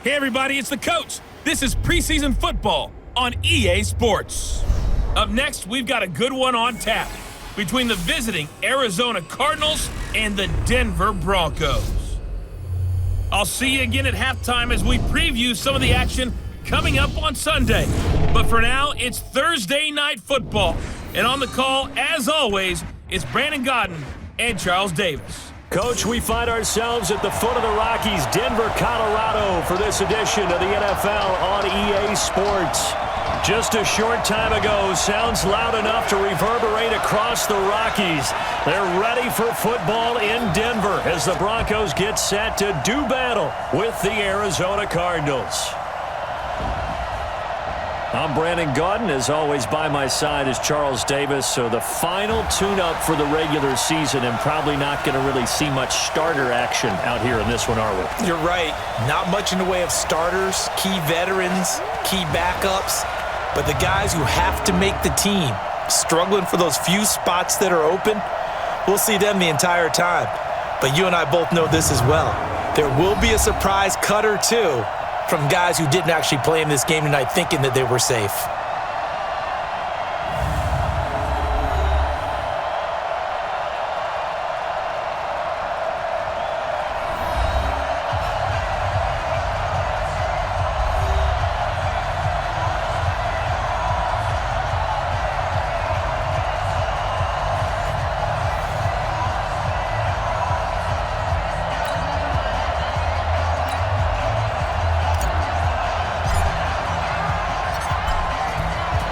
Hey everybody, it's the coach. This is preseason football on EA Sports. Up next, we've got a good one on tap between the visiting Arizona Cardinals and the Denver Broncos. I'll see you again at halftime as we preview some of the action coming up on Sunday. But for now, it's Thursday Night Football. And on the call, as always, it's Brandon Godden and Charles Davis. Coach, we find ourselves at the foot of the Rockies, Denver, Colorado, for this edition of the NFL on EA Sports. Just a short time ago, sounds loud enough to reverberate across the Rockies. They're ready for football in Denver as the Broncos get set to do battle with the Arizona Cardinals. I'm Brandon Godden. As always, by my side is Charles Davis. So the final tune-up for the regular season, and probably not going to really see much starter action out here in this one, are we? You're right. Not much in the way of starters, key veterans, key backups, but the guys who have to make the team, struggling for those few spots that are open, we'll see them the entire time. But you and I both know this as well. There will be a surprise cut or two from guys who didn't actually play in this game tonight thinking that they were safe.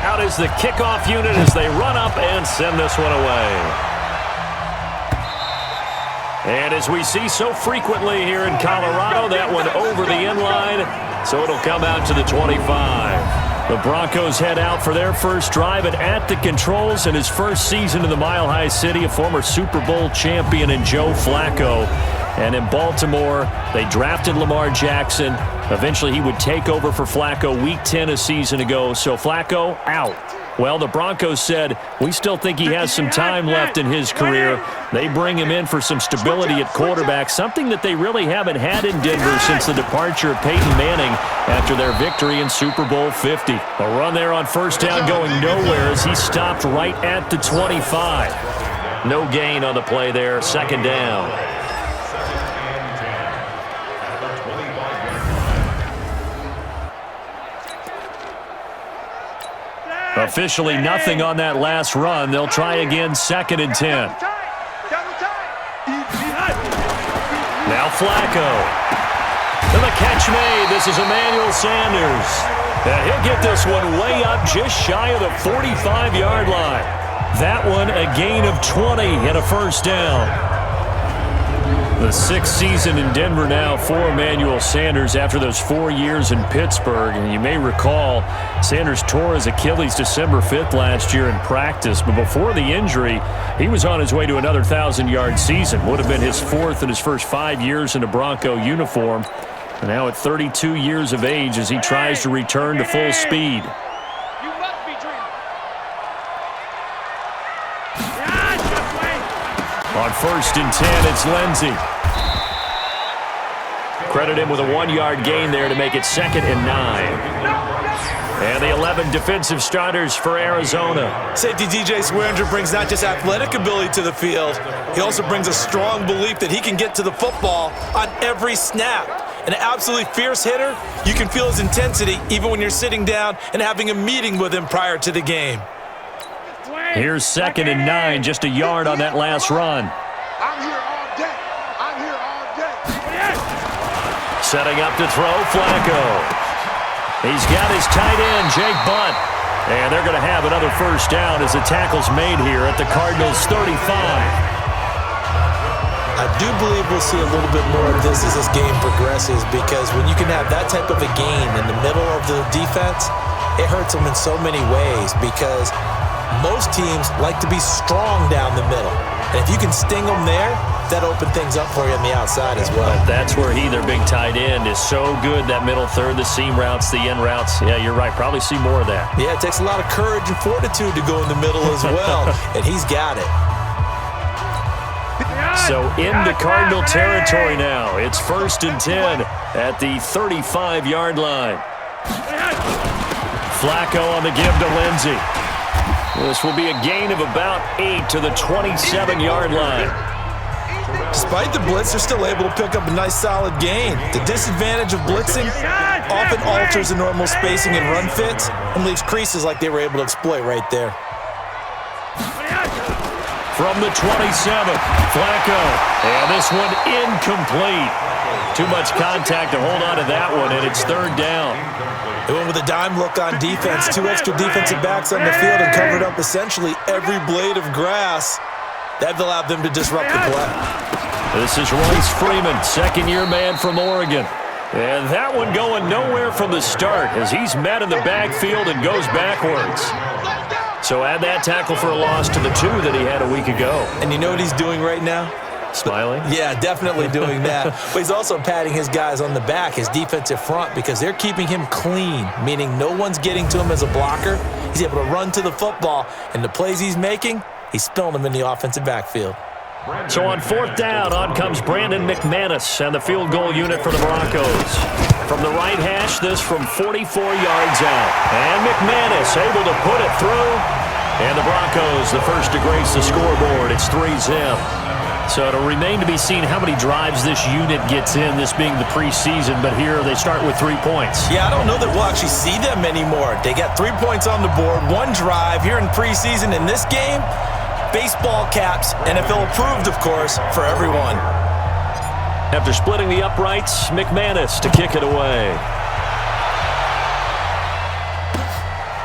Out is the kickoff unit as they run up and send this one away. And as we see so frequently here in Colorado, that one over the end line, so it'll come out to the 25. The Broncos head out for their first drive and at the controls in his first season in the Mile High City, a former Super Bowl champion in Joe Flacco. And in Baltimore, they drafted Lamar Jackson. Eventually, he would take over for Flacco Week 10 a season ago. So Flacco out. Well, the Broncos said, we still think he has some time left in his career. They bring him in for some stability at quarterback, something that they really haven't had in Denver since the departure of Peyton Manning after their victory in Super Bowl 50. A run there on first down going nowhere as he stopped right at the 25. No gain on the play there, second down. Officially nothing on that last run. They'll try again, 2nd and 10. Now Flacco. And the catch made. This is Emmanuel Sanders. And he'll get this one way up just shy of the 45-yard line. That one a gain of 20 and a first down. The 6th season in Denver now for Emmanuel Sanders after those 4 years in Pittsburgh. And you may recall Sanders tore his Achilles December 5th last year in practice. But before the injury, he was on his way to another 1,000-yard season. Would have been his 4th in his first 5 years in a Bronco uniform. And now at 32 years of age as he tries to return to full speed. On 1st and 10, it's Lindsey. Credit him with a 1-yard gain there to make it 2nd and 9. And the 11 defensive starters for Arizona. Safety DJ Swearinger brings not just athletic ability to the field, he also brings a strong belief that he can get to the football on every snap. An absolutely fierce hitter, you can feel his intensity even when you're sitting down and having a meeting with him prior to the game. Here's 2nd and 9, just a yard on that last run. I'm here all day. I'm here all day. Setting up to throw, Flacco. He's got his tight end, Jake Butt. And they're going to have another first down as the tackle's made here at the Cardinals' 35. I do believe we'll see a little bit more of this as this game progresses, because when you can have that type of a gain in the middle of the defense, it hurts them in so many ways, because most teams like to be strong down the middle. And if you can sting them there, that opens things up for you on the outside as well. But that's where their big tight end, is so good, that middle third, the seam routes, the end routes. Yeah, you're right. Probably see more of that. Yeah, it takes a lot of courage and fortitude to go in the middle as well, and he's got it. So into Cardinal territory now. It's 1st and 10 at the 35-yard line. Flacco on the give to Lindsey. This will be a gain of about 8 to the 27-yard line. Despite the blitz, they're still able to pick up a nice solid gain. The disadvantage of blitzing often alters the normal spacing and run fits and leaves creases like they were able to exploit right there. From the 27, Flacco. And this one incomplete. Too much contact to hold on to that one, and it's 3rd down. They went with a dime look on defense. 2 extra defensive backs on the field and covered up essentially every blade of grass. That allowed them to disrupt the play. This is Royce Freeman, second-year man from Oregon. And that one going nowhere from the start as he's met in the backfield and goes backwards. So add that tackle for a loss to the 2 that he had a week ago. And you know what he's doing right now? Smiling? Yeah, definitely doing that. But he's also patting his guys on the back, his defensive front, because they're keeping him clean, meaning no one's getting to him as a blocker. He's able to run to the football, and the plays he's making, he's spilling them in the offensive backfield. So on 4th down, on comes Brandon McManus and the field goal unit for the Broncos. From the right hash, this from 44 yards out. And McManus able to put it through. And the Broncos, the first to grace the scoreboard. It's 3-zip. So it'll remain to be seen how many drives this unit gets in, this being the preseason. But here they start with 3 points. Yeah, I don't know that we'll actually see them anymore. They got 3 points on the board, 1 drive here in preseason. In this game, baseball caps, NFL approved, of course, for everyone. After splitting the uprights, McManus to kick it away.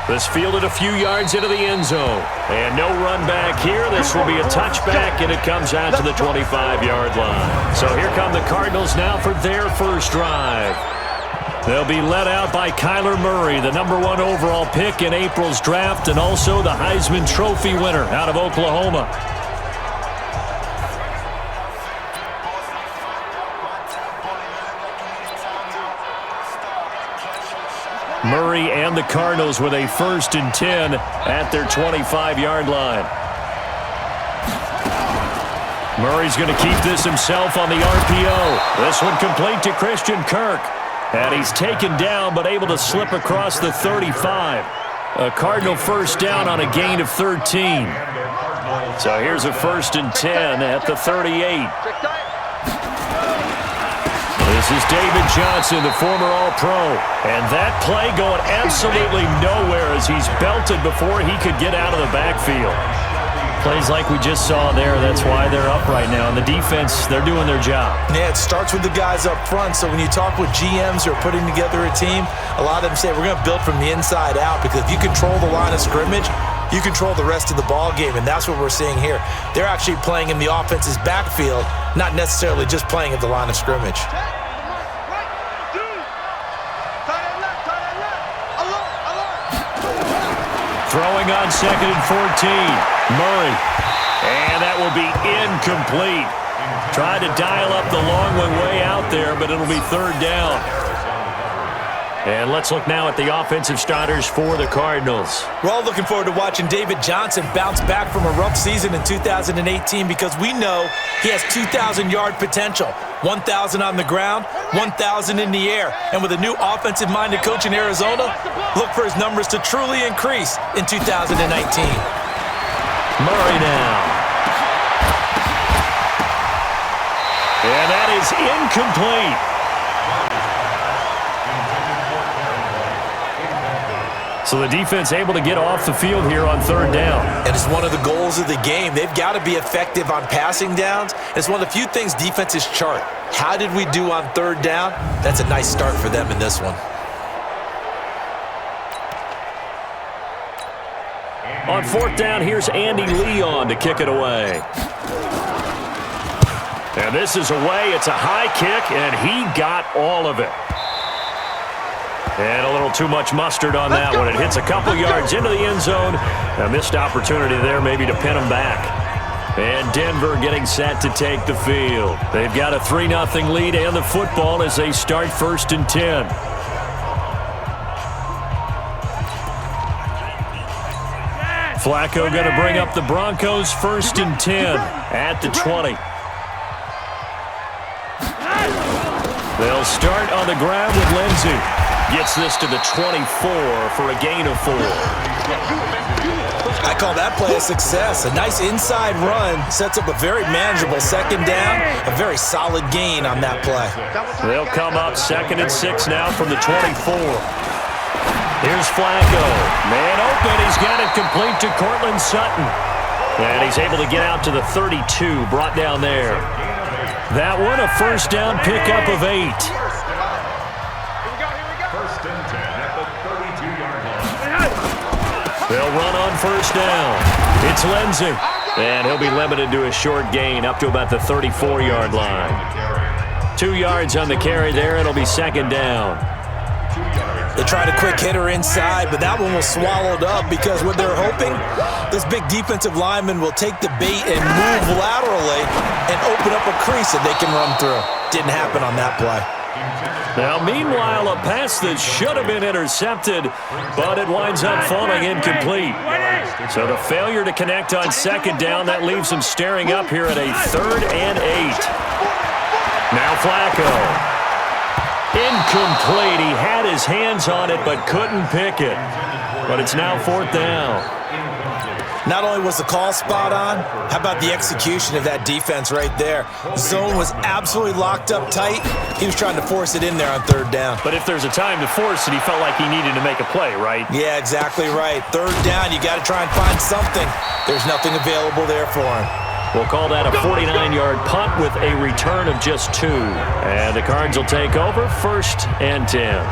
This fielded a few yards into the end zone. And no run back here. This will be a touchback, and it comes out to the 25-yard line. So here come the Cardinals now for their first drive. They'll be led out by Kyler Murray, the #1 overall pick in April's draft, and also the Heisman Trophy winner out of Oklahoma. Murray and the Cardinals with a 1st and 10 at their 25-yard line. Murray's going to keep this himself on the RPO. This one complete to Christian Kirk. And he's taken down but able to slip across the 35. A Cardinal first down on a gain of 13. So here's a 1st and 10 at the 38. This is David Johnson, the former All-Pro. And that play going absolutely nowhere as he's belted before he could get out of the backfield. Plays like we just saw there, that's why they're up right now. And the defense, they're doing their job. Yeah, it starts with the guys up front. So when you talk with GMs who are putting together a team, a lot of them say we're going to build from the inside out, because if you control the line of scrimmage, you control the rest of the ball game, and that's what we're seeing here. They're actually playing in the offense's backfield, not necessarily just playing at the line of scrimmage. Throwing on 2nd and 14. Murray. And that will be incomplete. Tried to dial up the long one way out there, but it'll be 3rd down. And let's look now at the offensive starters for the Cardinals. We're all looking forward to watching David Johnson bounce back from a rough season in 2018, because we know he has 2,000-yard potential. 1,000 on the ground, 1,000 in the air. And with a new offensive-minded coach in Arizona, look for his numbers to truly increase in 2019. Murray now. And that is incomplete. So the defense able to get off the field here on 3rd down. And it's one of the goals of the game. They've got to be effective on passing downs. It's one of the few things defenses chart. How did we do on 3rd down? That's a nice start for them in this one. On 4th down, here's Andy Leon to kick it away. And this is away. It's a high kick, and he got all of it. And a little too much mustard on that one. It hits a couple yards into the end zone. A missed opportunity there maybe to pin him back. And Denver getting set to take the field. They've got a 3-0 lead and the football as they start 1st and 10. Flacco going to bring up the Broncos 1st and 10 at the 20. They'll start on the ground with Lindsey. Gets this to the 24 for a gain of 4. I call that play a success. A nice inside run sets up a very manageable second down. A very solid gain on that play. They'll come up 2nd and 6 now from the 24. Here's Flacco. Man open. He's got it complete to Cortland Sutton. And he's able to get out to the 32, brought down there. That one, a first down pickup of 8. First and 10 at the 32-yard line. They'll run on first down. It's Lindsey. And he'll be limited to a short gain up to about the 34-yard line. 2 yards on the carry there. It'll be second down. They tried a quick hitter inside, but that one was swallowed up because what they're hoping, this big defensive lineman will take the bait and move laterally and open up a crease that they can run through. Didn't happen on that play. Now, meanwhile, a pass that should have been intercepted, but it winds up falling incomplete. So the failure to connect on second down, that leaves them staring up here at a 3rd and 8. Now Flacco. Incomplete. He had his hands on it but couldn't pick it. But it's now 4th down. Not only was the call spot on, how about the execution of that defense right there? Zone was absolutely locked up tight. He was trying to force it in there on 3rd down. But if there's a time to force it, he felt like he needed to make a play, right? Yeah, exactly right. 3rd down, you got to try and find something. There's nothing available there for him. We'll call that a 49-yard punt with a return of just 2. And the Cards will take over 1st and 10.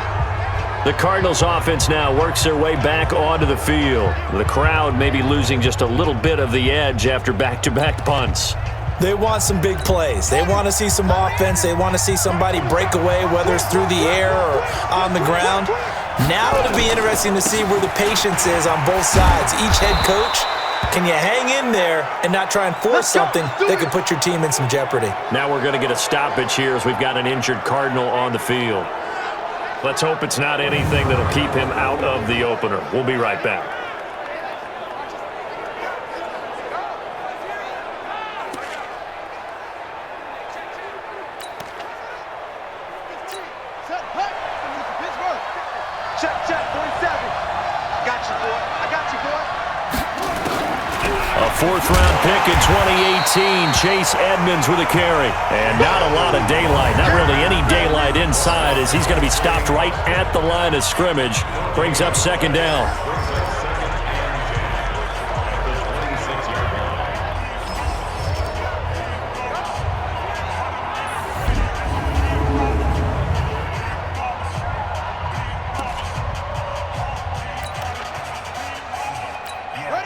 The Cardinals offense now works their way back onto the field. The crowd may be losing just a little bit of the edge after back-to-back punts. They want some big plays. They want to see some offense. They want to see somebody break away, whether it's through the air or on the ground. Now it'll be interesting to see where the patience is on both sides. Each head coach, can you hang in there and not try and force something that could put your team in some jeopardy? Now we're going to get a stoppage here as we've got an injured Cardinal on the field. Let's hope it's not anything that'll keep him out of the opener. We'll be right back. Check, 47. Got you, boy. I got you, boy. A 4th-round pick in 2018, Chase Edmonds with a carry. And not a lot of daylight, not really any daylight inside as he's going to be stopped right at the line of scrimmage. Brings up second down.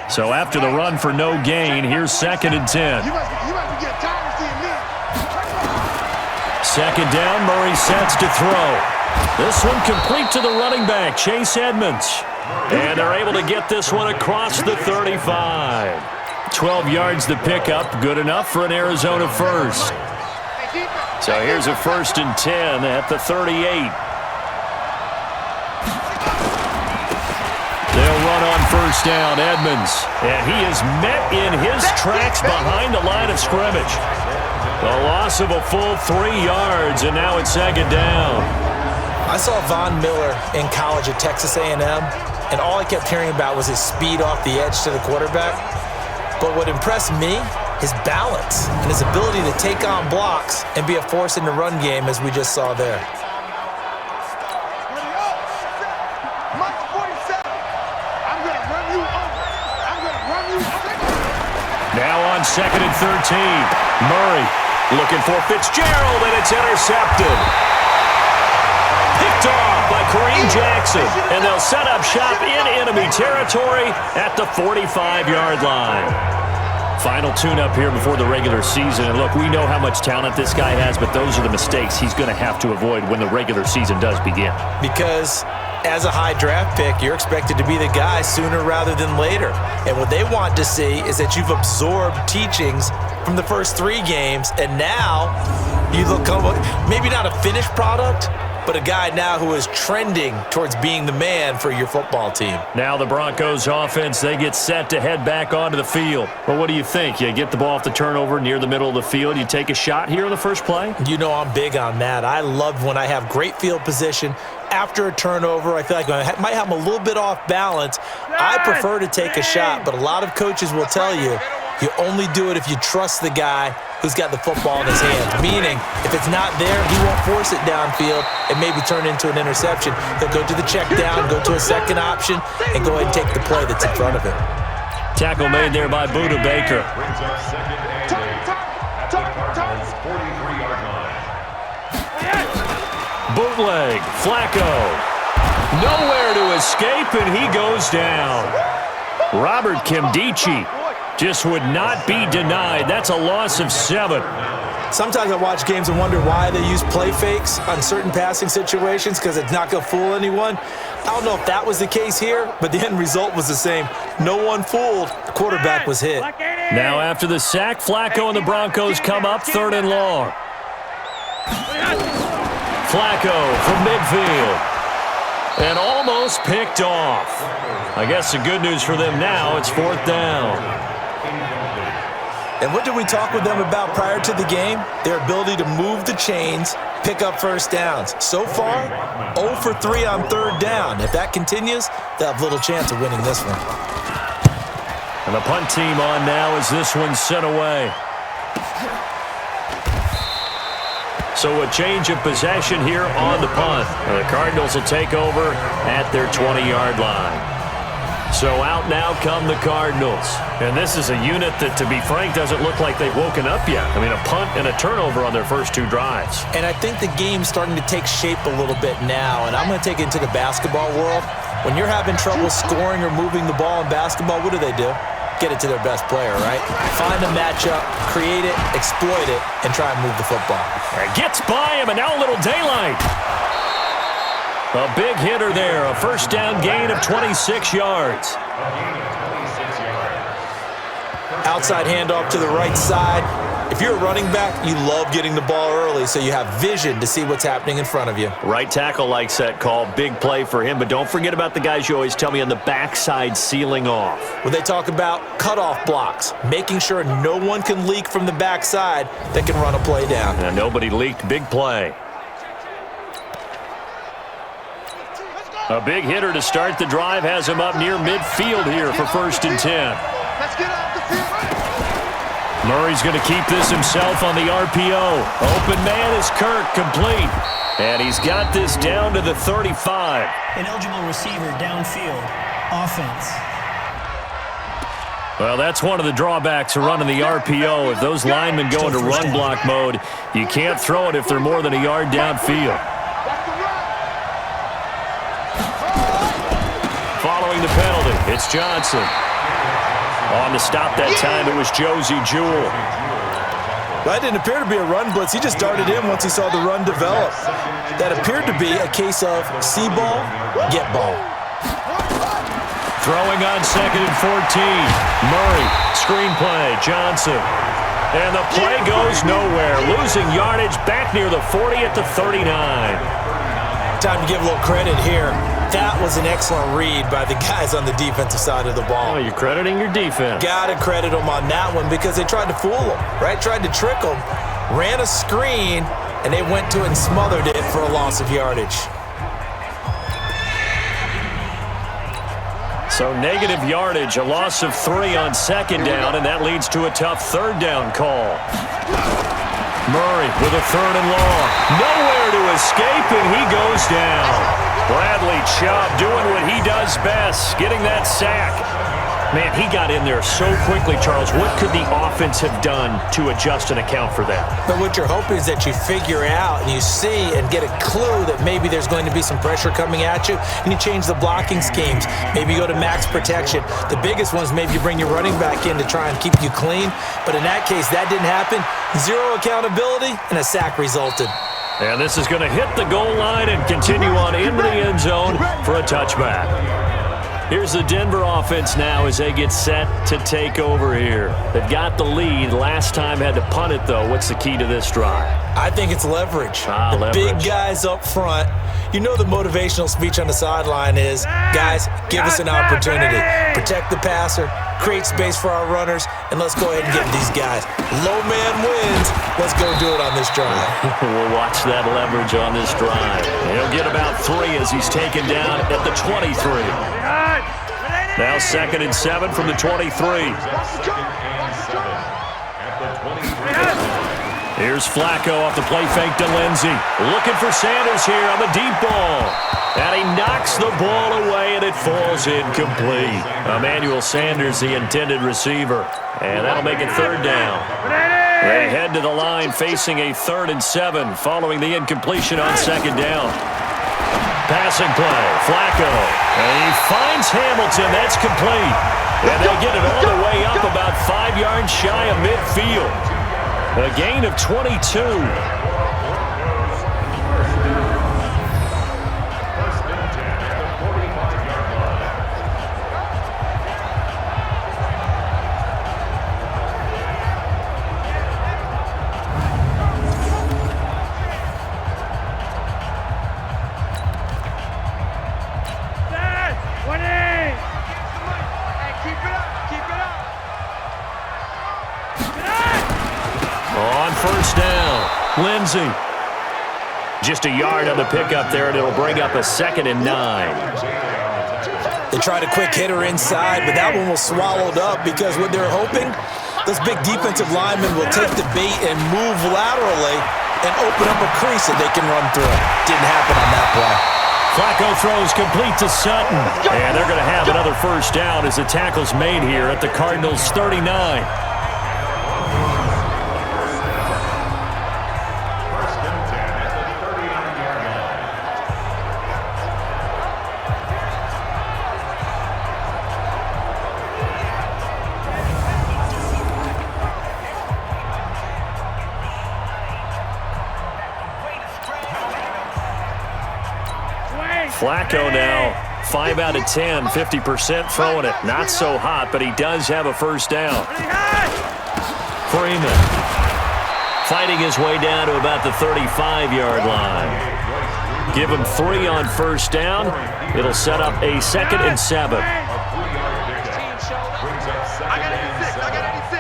So after the run for no gain, here's 2nd and 10. You must be getting tired of seeing me. Second down, Murray sets to throw. This one complete to the running back, Chase Edmonds. And they're able to get this one across the 35. 12 yards the pickup, good enough for an Arizona first. So here's a 1st and 10 at the 38. They'll run on first down, Edmonds. And he is met in his tracks behind the line of scrimmage. The loss of a full 3 yards, and now it's second down. I saw Von Miller in college at Texas A&M, and all I kept hearing about was his speed off the edge to the quarterback. But what impressed me, his balance and his ability to take on blocks and be a force in the run game, as we just saw there. Now on 2nd and 13. Murray looking for Fitzgerald, and it's intercepted. Picked off by Kareem Jackson, and they'll set up shop in enemy territory at the 45-yard line. Final tune-up here before the regular season. And look, we know how much talent this guy has, but those are the mistakes he's going to have to avoid when the regular season does begin. Because as a high draft pick, you're expected to be the guy sooner rather than later. And what they want to see is that you've absorbed teachings from the first 3 games, and now you look maybe not a finished product, but a guy now who is trending towards being the man for your football team. Now the Broncos offense, they get set to head back onto the field. Well, what do you think? You get the ball off the turnover near the middle of the field. You take a shot here in the first play? You know I'm big on that. I love when I have great field position. After a turnover, I feel like I might have them a little bit off balance. I prefer to take a shot, but a lot of coaches will tell you, you only do it if you trust the guy who's got the football in his hands. Meaning, if it's not there, he won't force it downfield and maybe turn into an interception. He'll go to the check down, go to a second option, and go ahead and take the play that's in front of him. Tackle made there by Buda Baker. Brings up second and 8 at the Cardinals' 43-yard line. Bootleg, Flacco. Nowhere to escape, and he goes down. Robert Kimdichie just would not be denied. That's a loss of 7. Sometimes I watch games and wonder why they use play fakes on certain passing situations because it's not going to fool anyone. I don't know if that was the case here, but the end result was the same. No one fooled. The quarterback was hit. Now after the sack, Flacco and the Broncos come up 3rd and long. Flacco from midfield. And almost picked off. I guess the good news for them now, it's 4th down. And what did we talk with them about prior to the game? Their ability to move the chains, pick up first downs. So far, 0 for 3 on 3rd down. If that continues, they'll have little chance of winning this one. And the punt team on now as this one's sent away. So a change of possession here on the punt. The Cardinals will take over at their 20-yard line. So out now come the Cardinals. And this is a unit that, to be frank, doesn't look like they've woken up yet. I mean, a punt and a turnover on their first 2 drives. And I think the game's starting to take shape a little bit now. And I'm going to take it into the basketball world. When you're having trouble scoring or moving the ball in basketball, what do? Get it to their best player, right? Find a matchup, create it, exploit it, and try and move the football. Gets by him, and now a little daylight. A big hitter there, a first down gain of 26 yards. Outside handoff to the right side. If you're a running back, you love getting the ball early so you have vision to see what's happening in front of you. Right tackle likes that call. Big play for him, but don't forget about the guys you always tell me on the backside sealing off. When they talk about cutoff blocks, making sure no one can leak from the backside that can run a play down. And nobody leaked. Big play. A big hitter to start the drive has him up near midfield here for 1st and 10. Let's get off the field. Murray's going to keep this himself on the RPO. Open man is Kirk, complete. And he's got this down to the 35. An eligible receiver downfield. Offense. Well, that's one of the drawbacks of running the RPO. If those linemen go into run block mode, you can't throw it if they're more than a yard downfield. Following the penalty, it's Johnson. On the stop that time, it was Josie Jewell. That didn't appear to be a run blitz. He just darted in once he saw the run develop. That appeared to be a case of see ball, get ball. Throwing on 2nd and 14. Murray, screenplay, Johnson. And the play goes nowhere. Losing yardage back near the 40 at the 39. Time to give a little credit here. That was an excellent read by the guys on the defensive side of the ball. Oh, you're crediting your defense. Got to credit them on that one because they tried to fool them, right? Tried to trick them, ran a screen, and they went to it and smothered it for a loss of yardage. So negative yardage, a loss of 3 on 2nd down, and that leads to a tough 3rd down call. Murray with a 3rd and long. Nowhere to escape, and he goes down. Bradley Chubb doing what he does best, getting that sack. Man, he got in there so quickly, Charles. What could the offense have done to adjust and account for that? But what you're hoping is that you figure out and you see and get a clue that maybe there's going to be some pressure coming at you, and you change the blocking schemes. Maybe you go to max protection. The biggest one is maybe you bring your running back in to try and keep you clean. But in that case, that didn't happen. 0 accountability, and a sack resulted. And this is going to hit the goal line and continue on into the end zone for a touchback. Here's the Denver offense now as they get set to take over here. They've got the lead. Last time had to punt it, though. What's the key to this drive? I think it's leverage. Leverage. Big guys up front. You know the motivational speech on the sideline is, guys, give us an opportunity. Protect the passer, create space for our runners, and let's go ahead and get these guys. Low man wins. Let's go do it on this drive. We'll watch that leverage on this drive. He'll get about 3 as he's taken down at the 23. Now 2nd and 7 from the 23. Here's Flacco off the play fake to Lindsey. Looking for Sanders here on the deep ball. And he knocks the ball away, and it falls incomplete. Emmanuel Sanders, the intended receiver. And that'll make it 3rd down. They head to the line facing a 3rd and 7 following the incompletion on 2nd down. Passing play, Flacco. And he finds Hamilton. That's complete. And they'll get it all the way up about 5 yards shy of midfield. A gain of 22. Lindsey. Just a yard on the pickup there, and it'll bring up a 2nd and 9. They tried a quick hitter inside, but that one was swallowed up because what they're hoping, those big defensive linemen will take the bait and move laterally and open up a crease that they can run through. Didn't happen on that play. Flacco throws complete to Sutton. And they're going to have another 1st down as the tackle's made here at the Cardinals' 39. Flacco now 5 out of 10, 50% throwing it. Not so hot, but he does have a 1st down. Freeman fighting his way down to about the 35-yard line. Give him 3 on 1st down. It'll set up a 2nd and 7. I got 86.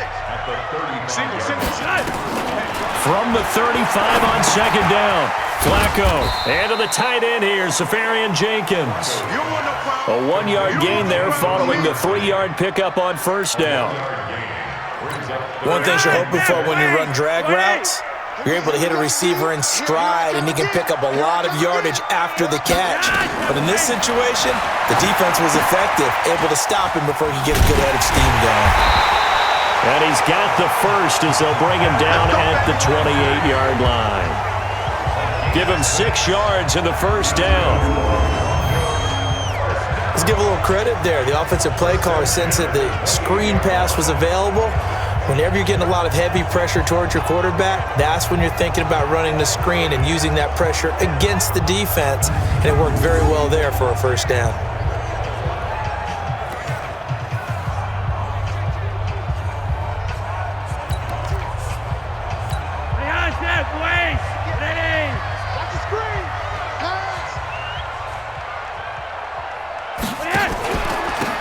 From the 35 on 2nd down. Flacco, and to the tight end here, Safarian Jenkins. A 1-yard gain there following the 3-yard pickup on 1st down. One thing you're hoping for when you run drag routes, you're able to hit a receiver in stride, and he can pick up a lot of yardage after the catch. But in this situation, the defense was effective, able to stop him before he could get a good head of steam going. And he's got the 1st as they'll bring him down at the 28-yard line. Give him 6 yards in the 1st down. Let's give a little credit there. The offensive play caller sensed that the screen pass was available. Whenever you're getting a lot of heavy pressure towards your quarterback, that's when you're thinking about running the screen and using that pressure against the defense. And it worked very well there for a 1st down.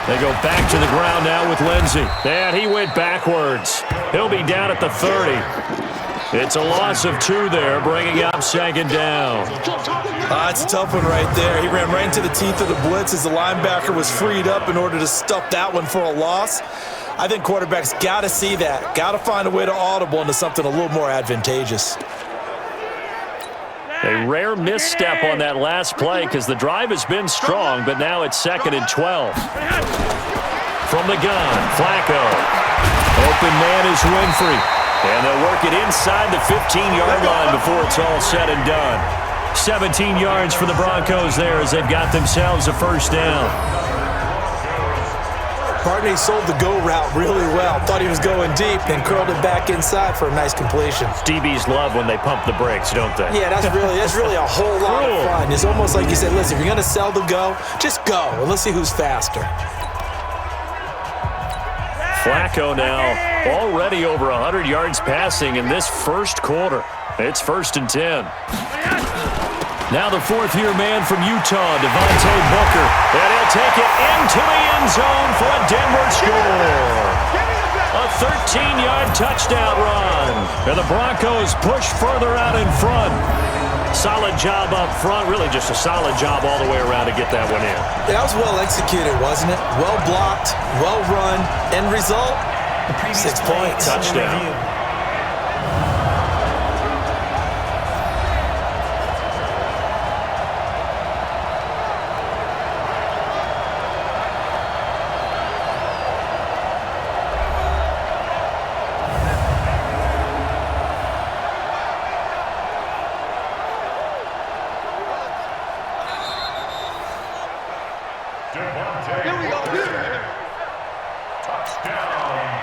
They go back to the ground now with Lindsey. And he went backwards. He'll be down at the 30. It's a loss of 2 there, bringing up 2nd down. It's a tough one right there. He ran right into the teeth of the blitz as the linebacker was freed up in order to stuff that one for a loss. I think quarterbacks got to see that. Got to find a way to audible into something a little more advantageous. A rare misstep on that last play because the drive has been strong, but now it's 2nd and 12. From the gun, Flacco. Open man is Winfrey. And they'll work it inside the 15-yard line before it's all said and done. 17 yards for the Broncos there as they've got themselves a 1st down. Barney sold the go route really well. Thought he was going deep, then curled it back inside for a nice completion. DBs love when they pump the brakes, don't they? Yeah, that's really a whole lot of fun. It's almost like you said, listen, if you're going to sell the go, just go, and let's see who's faster. Flacco now already over 100 yards passing in this first quarter. It's 1st and 10. Now the fourth-year man from Utah, Devontae Booker. And he'll take it into the end zone for a Denver score. A 13-yard touchdown run. And the Broncos push further out in front. Solid job up front. Really just a solid job all the way around to get that one in. That was well executed, wasn't it? Well blocked, well run. End result, 6 points. Touchdown.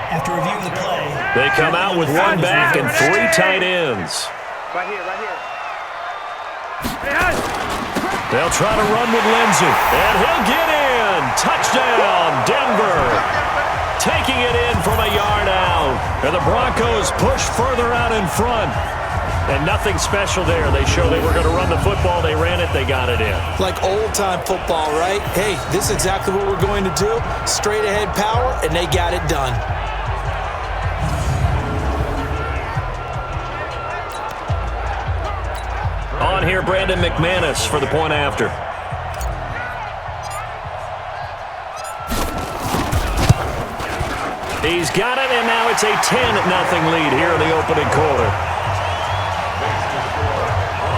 After reviewing the play, They come out with one back and 3 tight ends. Right here. They'll try to run with Lindsey, and he'll get in. Touchdown, Denver. Taking it in from a yard out. And the Broncos push further out in front. And nothing special there. They showed they were going to run the football. They ran it. They got it in. Like old-time football, right? Hey, this is exactly what we're going to do. Straight-ahead power, and they got it done. On here, Brandon McManus for the point after. He's got it, and now it's a 10-0 lead here in the opening quarter.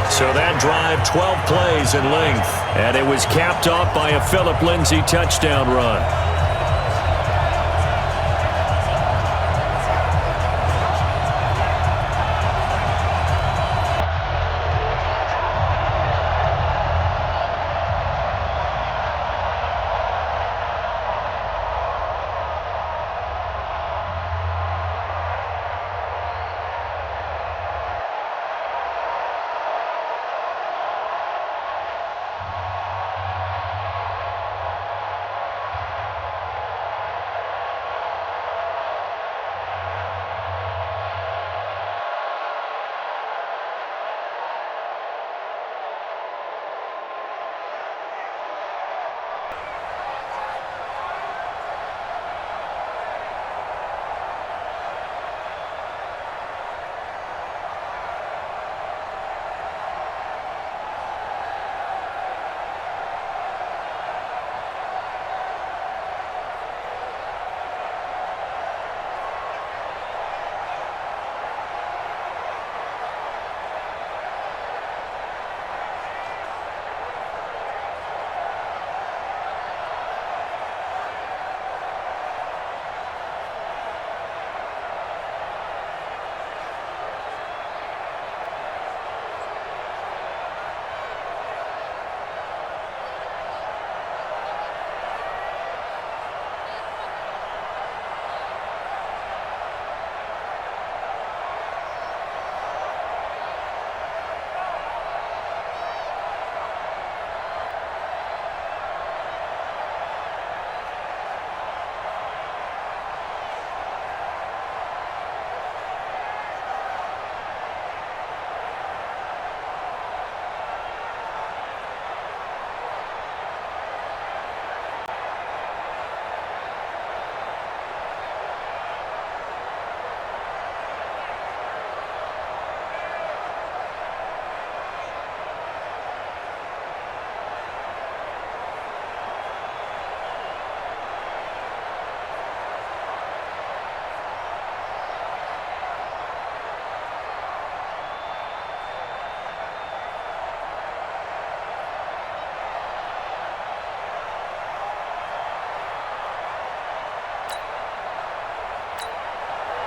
So that drive, 12 plays in length, and it was capped off by a Phillip Lindsay touchdown run.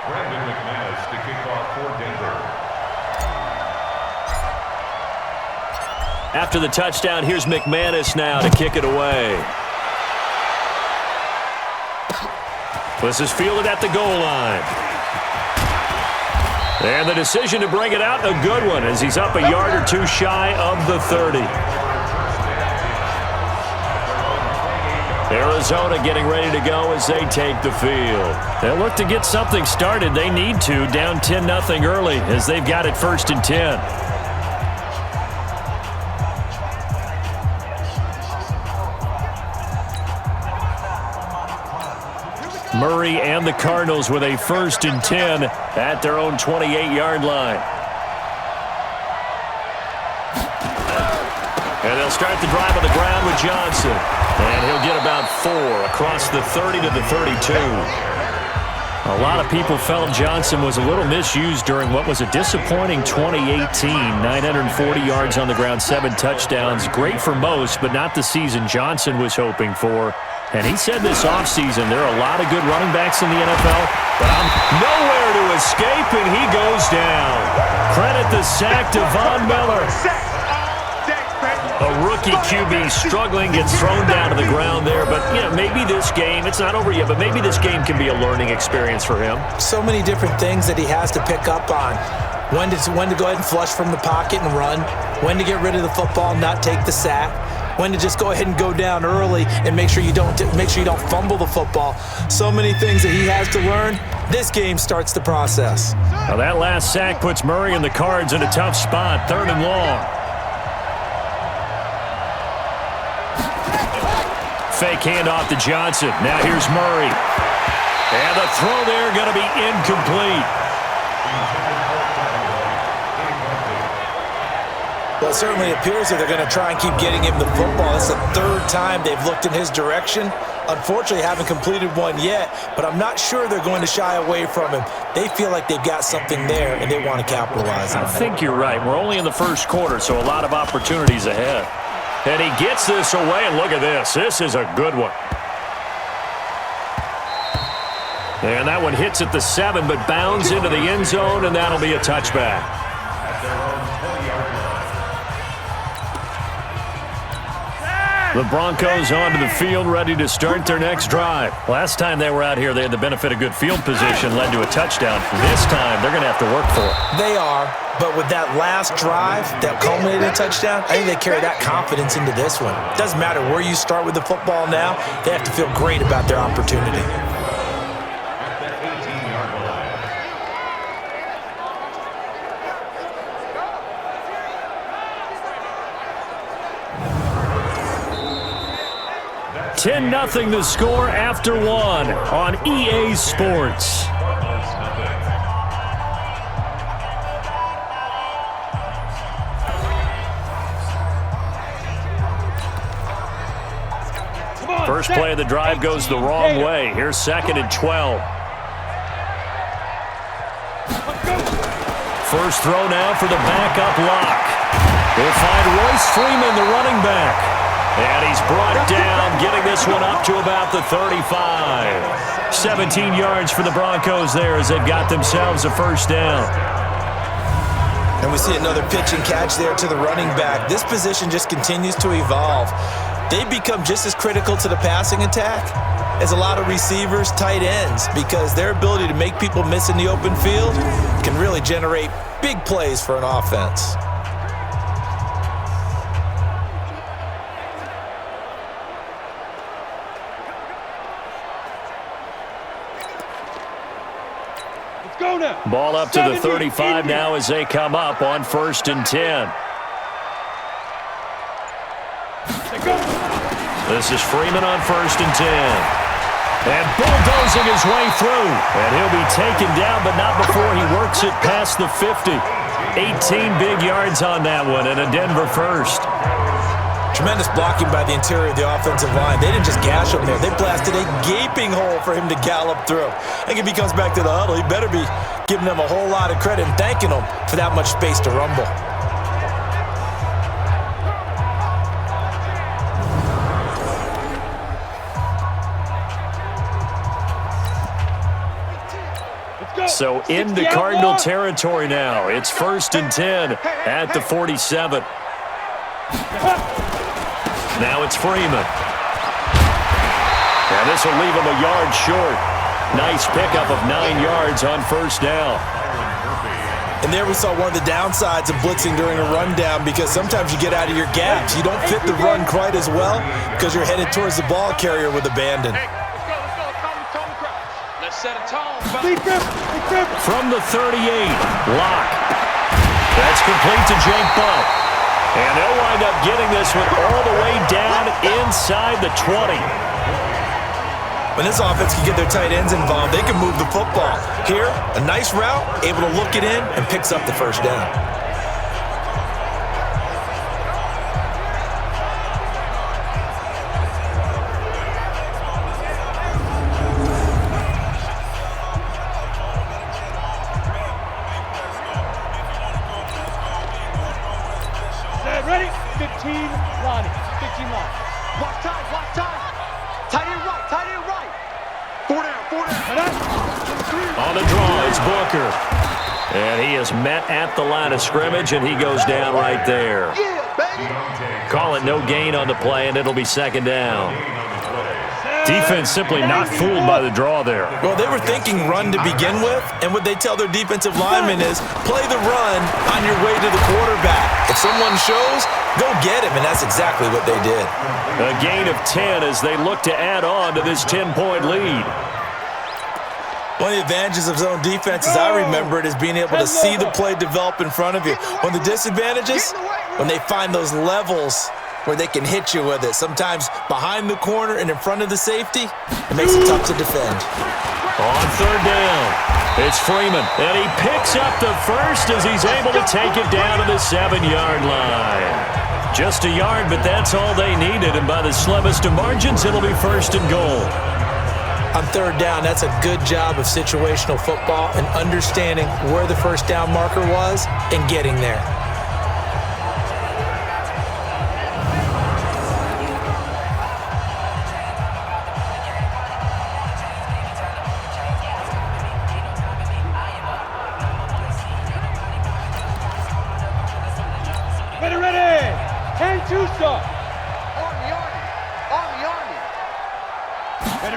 Brandon McManus to kick off for Denver. After the touchdown, here's McManus now to kick it away. This is fielded at the goal line. And the decision to bring it out, a good one, as he's up a yard or two shy of the 30. Arizona getting ready to go as they take the field. They'll look to get something started. They need to, down 10-0 early, as they've got it 1st and 10. Murray and the Cardinals with a 1st and 10 at their own 28-yard line. And they'll start the drive on the ground with Johnson. And he'll get about 4 across the 30 to the 32. A lot of people felt Johnson was a little misused during what was a disappointing 2018. 940 yards on the ground, 7 touchdowns. Great for most, but not the season Johnson was hoping for. And he said this offseason there are a lot of good running backs in the NFL, but I'm nowhere to escape, and he goes down. Credit the sack to Von Miller. A rookie QB struggling, gets thrown down to the ground there. But, you know, maybe this game, it's not over yet, but maybe this game can be a learning experience for him. So many different things that he has to pick up on. When to go ahead and flush from the pocket and run. When to get rid of the football and not take the sack. When to just go ahead and go down early and make sure you don't fumble the football. So many things that he has to learn. This game starts the process. Now that last sack puts Murray and the Cards in a tough spot, 3rd and long. Fake handoff to Johnson. Now here's Murray. And the throw there going to be incomplete. Well, it certainly appears that they're going to try and keep getting him the football. It's the 3rd time they've looked in his direction. Unfortunately, haven't completed one yet, but I'm not sure they're going to shy away from him. They feel like they've got something there, and they want to capitalize on it. I think you're right. We're only in the 1st quarter, so a lot of opportunities ahead. And he gets this away, and look at this. This is a good one. And that one hits at the 7, but bounds into the end zone, and that'll be a touchback. The Broncos onto the field, ready to start their next drive. Last time they were out here, they had the benefit of good field position, led to a touchdown. This time, they're going to have to work for it. They are, but with that last drive that culminated in a touchdown, I think they carry that confidence into this one. Doesn't matter where you start with the football now, they have to feel great about their opportunity. $10-0 the score after 1 on EA Sports. First play of the drive goes the wrong way. Here's 2nd and 12. First throw now for the backup lock. We'll find Royce Freeman, the running back. And he's brought down, getting this one up to about the 35. 17 yards for the Broncos there as they've got themselves a 1st down. And we see another pitch and catch there to the running back. This position just continues to evolve. They become just as critical to the passing attack as a lot of receivers, tight ends, because their ability to make people miss in the open field can really generate big plays for an offense. Ball up to the 35 now as they come up on 1st and 10. This is Freeman on 1st and 10. And bulldozing his way through. And he'll be taken down, but not before he works it past the 50. 18 big yards on that one, and a Denver 1st. Tremendous blocking by the interior of the offensive line. They didn't just gash him there. They blasted a gaping hole for him to gallop through. I think if he comes back to the huddle, he better be giving them a whole lot of credit and thanking them for that much space to rumble. So into Cardinal territory now. It's 1st and 10 at the 47. Now it's Freeman. And this will leave him a yard short. Nice pickup of 9 yards on first down. And there we saw one of the downsides of blitzing during a rundown, because sometimes you get out of your gaps. You don't fit the run quite as well because you're headed towards the ball carrier with abandon. Let's set a tone. From the 38, Locke. That's complete to Jake Butt. And they'll wind up getting this one all the way down inside the 20. When this offense can get their tight ends involved, they can move the football. Here, a nice route, able to look it in, and picks up the first down. Ready? 15 line. 15 line. Block time, block time. Tight end right, tight end right. 4 down. On the draw, it's Booker. And he is met at the line of scrimmage, and he goes down right there. Yeah, baby. Call it no gain on the play, and it'll be second down. Defense simply not fooled by the draw there. Well, they were thinking run to begin with, and what they tell their defensive linemen is play the run on your way to the quarterback. If someone shows, go get him, and that's exactly what they did. A gain of 10 as they look to add on to this 10-point lead. One of the advantages of zone defense, as I remember it, is being able to see the play develop in front of you. One of the disadvantages, when they find those levels where they can hit you with it, sometimes behind the corner and in front of the safety, it makes it tough to defend. On third down, it's Freeman, and he picks up the first as he's able to take it down to the 7-yard line. Just a yard, but that's all they needed, and by the slimmest of margins, it'll be first and goal. On third down, that's a good job of situational football and understanding where the first down marker was and getting there. Ready. And two stop. Army.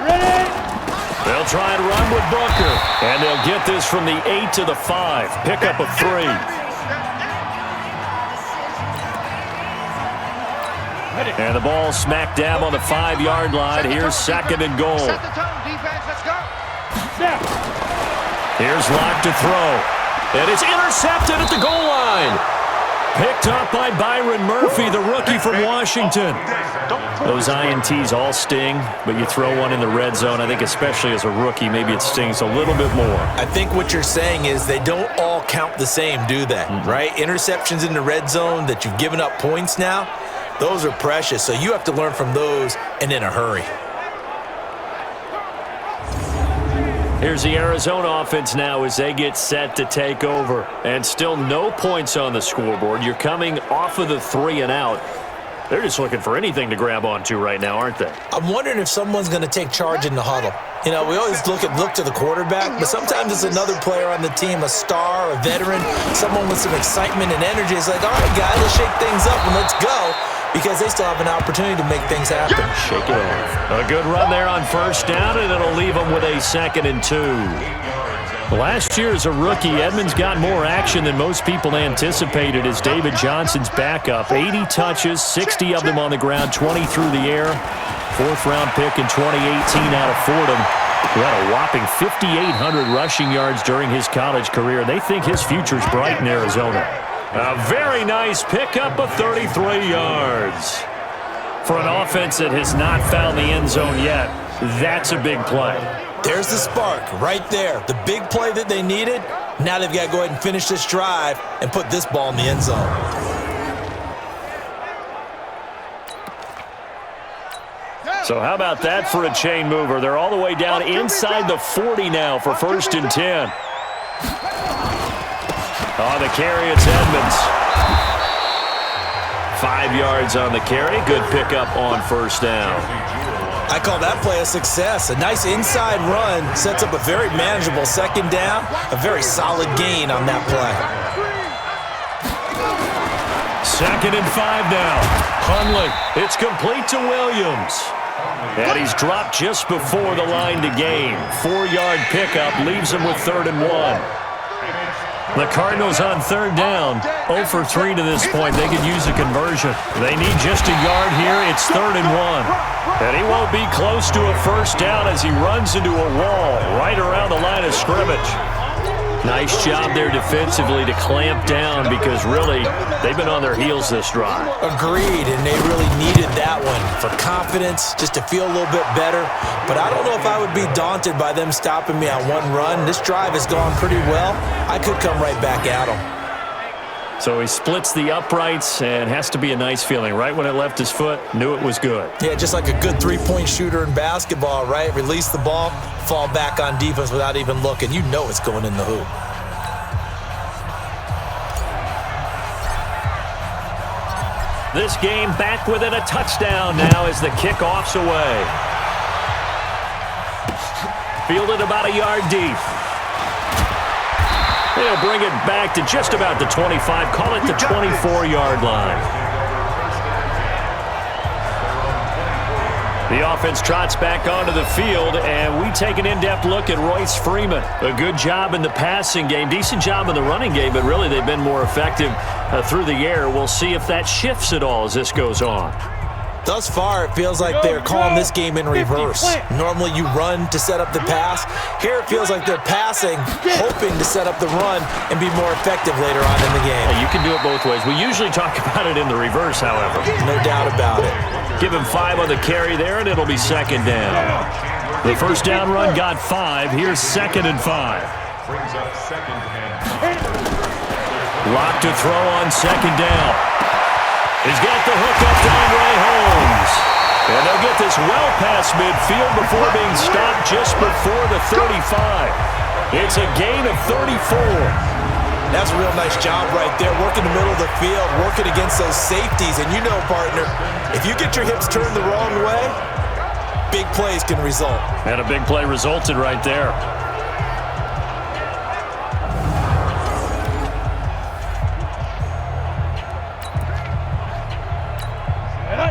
Ready. They'll try and run with Booker, and they'll get this from the 8 to the 5. Pickup of 3. And the ball smack dab on the 5-yard line. Here's second and goal. Set the tone, defense. Let's go. Here's Locke to throw. And it's intercepted at the goal line. Picked up by Byron Murphy, the rookie from Washington. Those INTs all sting, but you throw one in the red zone, I think especially as a rookie, maybe it stings a little bit more. I think what you're saying is they don't all count the same, do they? Right? Interceptions in the red zone that you've given up points now, those are precious. So you have to learn from those and in a hurry. Here's the Arizona offense now as they get set to take over. And still no points on the scoreboard. You're coming off of the 3 and out. They're just looking for anything to grab onto right now, aren't they? I'm wondering if someone's going to take charge in the huddle. You know, we always look to the quarterback, but sometimes it's another player on the team, a star, a veteran, someone with some excitement and energy. It's like, all right, guys, let's shake things up and let's go, because they still have an opportunity to make things happen. Shake it off. A good run there on first down, and it'll leave them with a 2nd and 2. Last year as a rookie, Edmonds got more action than most people anticipated as David Johnson's backup. 80 touches, 60 of them on the ground, 20 through the air. 4th-round pick in 2018 out of Fordham, who had a whopping 5,800 rushing yards during his college career. They think his future's bright in Arizona. A very nice pickup of 33 yards. For an offense that has not found the end zone yet, that's a big play. There's the spark right there. The big play that they needed. Now they've got to go ahead and finish this drive and put this ball in the end zone. So how about that for a chain mover? They're all the way down inside the 40 now for 1st and 10. On the carry, it's Edmonds. 5 yards on the carry. Good pickup on first down. I call that play a success. A nice inside run sets up a very manageable 2nd down. A very solid gain on that play. 2nd and 5 now. Hundley. It's complete to Williams. And he's dropped just before the line to gain. 4-yard pickup leaves him with 3rd and 1. The Cardinals on 3rd down. 0 for 3 to this point. They could use a conversion. They need just a yard here. It's 3rd and 1. And he won't be close to a first down as he runs into a wall right around the line of scrimmage. Nice job there defensively to clamp down because really they've been on their heels this drive. Agreed, and they really needed that one for confidence, just to feel a little bit better. But I don't know if I would be daunted by them stopping me on one run. This drive has gone pretty well. I could come right back at them. So he splits the uprights and has to be a nice feeling. Right when it left his foot, knew it was good. Yeah, just like a good three-point shooter in basketball, right? Release the ball, fall back on defense without even looking. You know it's going in the hoop. This game back within a touchdown now as the kickoff's away. Fielded about a yard deep. They'll bring it back to just about the 25. Call it the 24-yard line. The offense trots back onto the field, and we take an in-depth look at Royce Freeman. A good job in the passing game, decent job in the running game, but really they've been more effective through the air. We'll see if that shifts at all as this goes on. Thus far, it feels like they're calling this game in reverse. Normally you run to set up the pass. Here it feels like they're passing, hoping to set up the run and be more effective later on in the game. Yeah, you can do it both ways. We usually talk about it in the reverse, however. No doubt about it. Give him 5 on the carry there, and it'll be 2nd down. The first down run got 5. Here's 2nd and 5. Brings up 2nd and 5. Lock to throw on 2nd down. He's got the hook up to Andre Holmes. And they'll get this well past midfield before being stopped just before the 35. It's a gain of 34. That's a real nice job right there, working the middle of the field, working against those safeties. And you know, partner, if you get your hips turned the wrong way, big plays can result. And a big play resulted right there.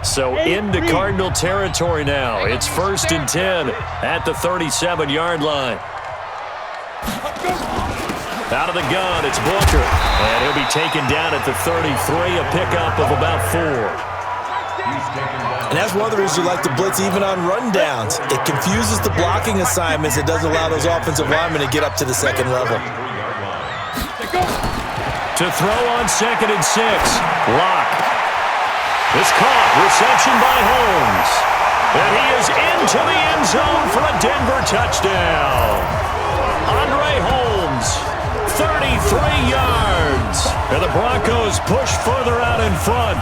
So into Cardinal territory now. It's 1st and 10 at the 37-yard line. Out of the gun, it's Booker. And he'll be taken down at the 33, a pickup of about 4. And that's one of the reasons you like to blitz even on rundowns. It confuses the blocking assignments. It doesn't allow those offensive linemen to get up to the second level. To throw on 2nd and 6. Lock. It's caught. Reception by Holmes. And he is into the end zone for a Denver touchdown. Andre Holmes, 33 yards. And the Broncos push further out in front.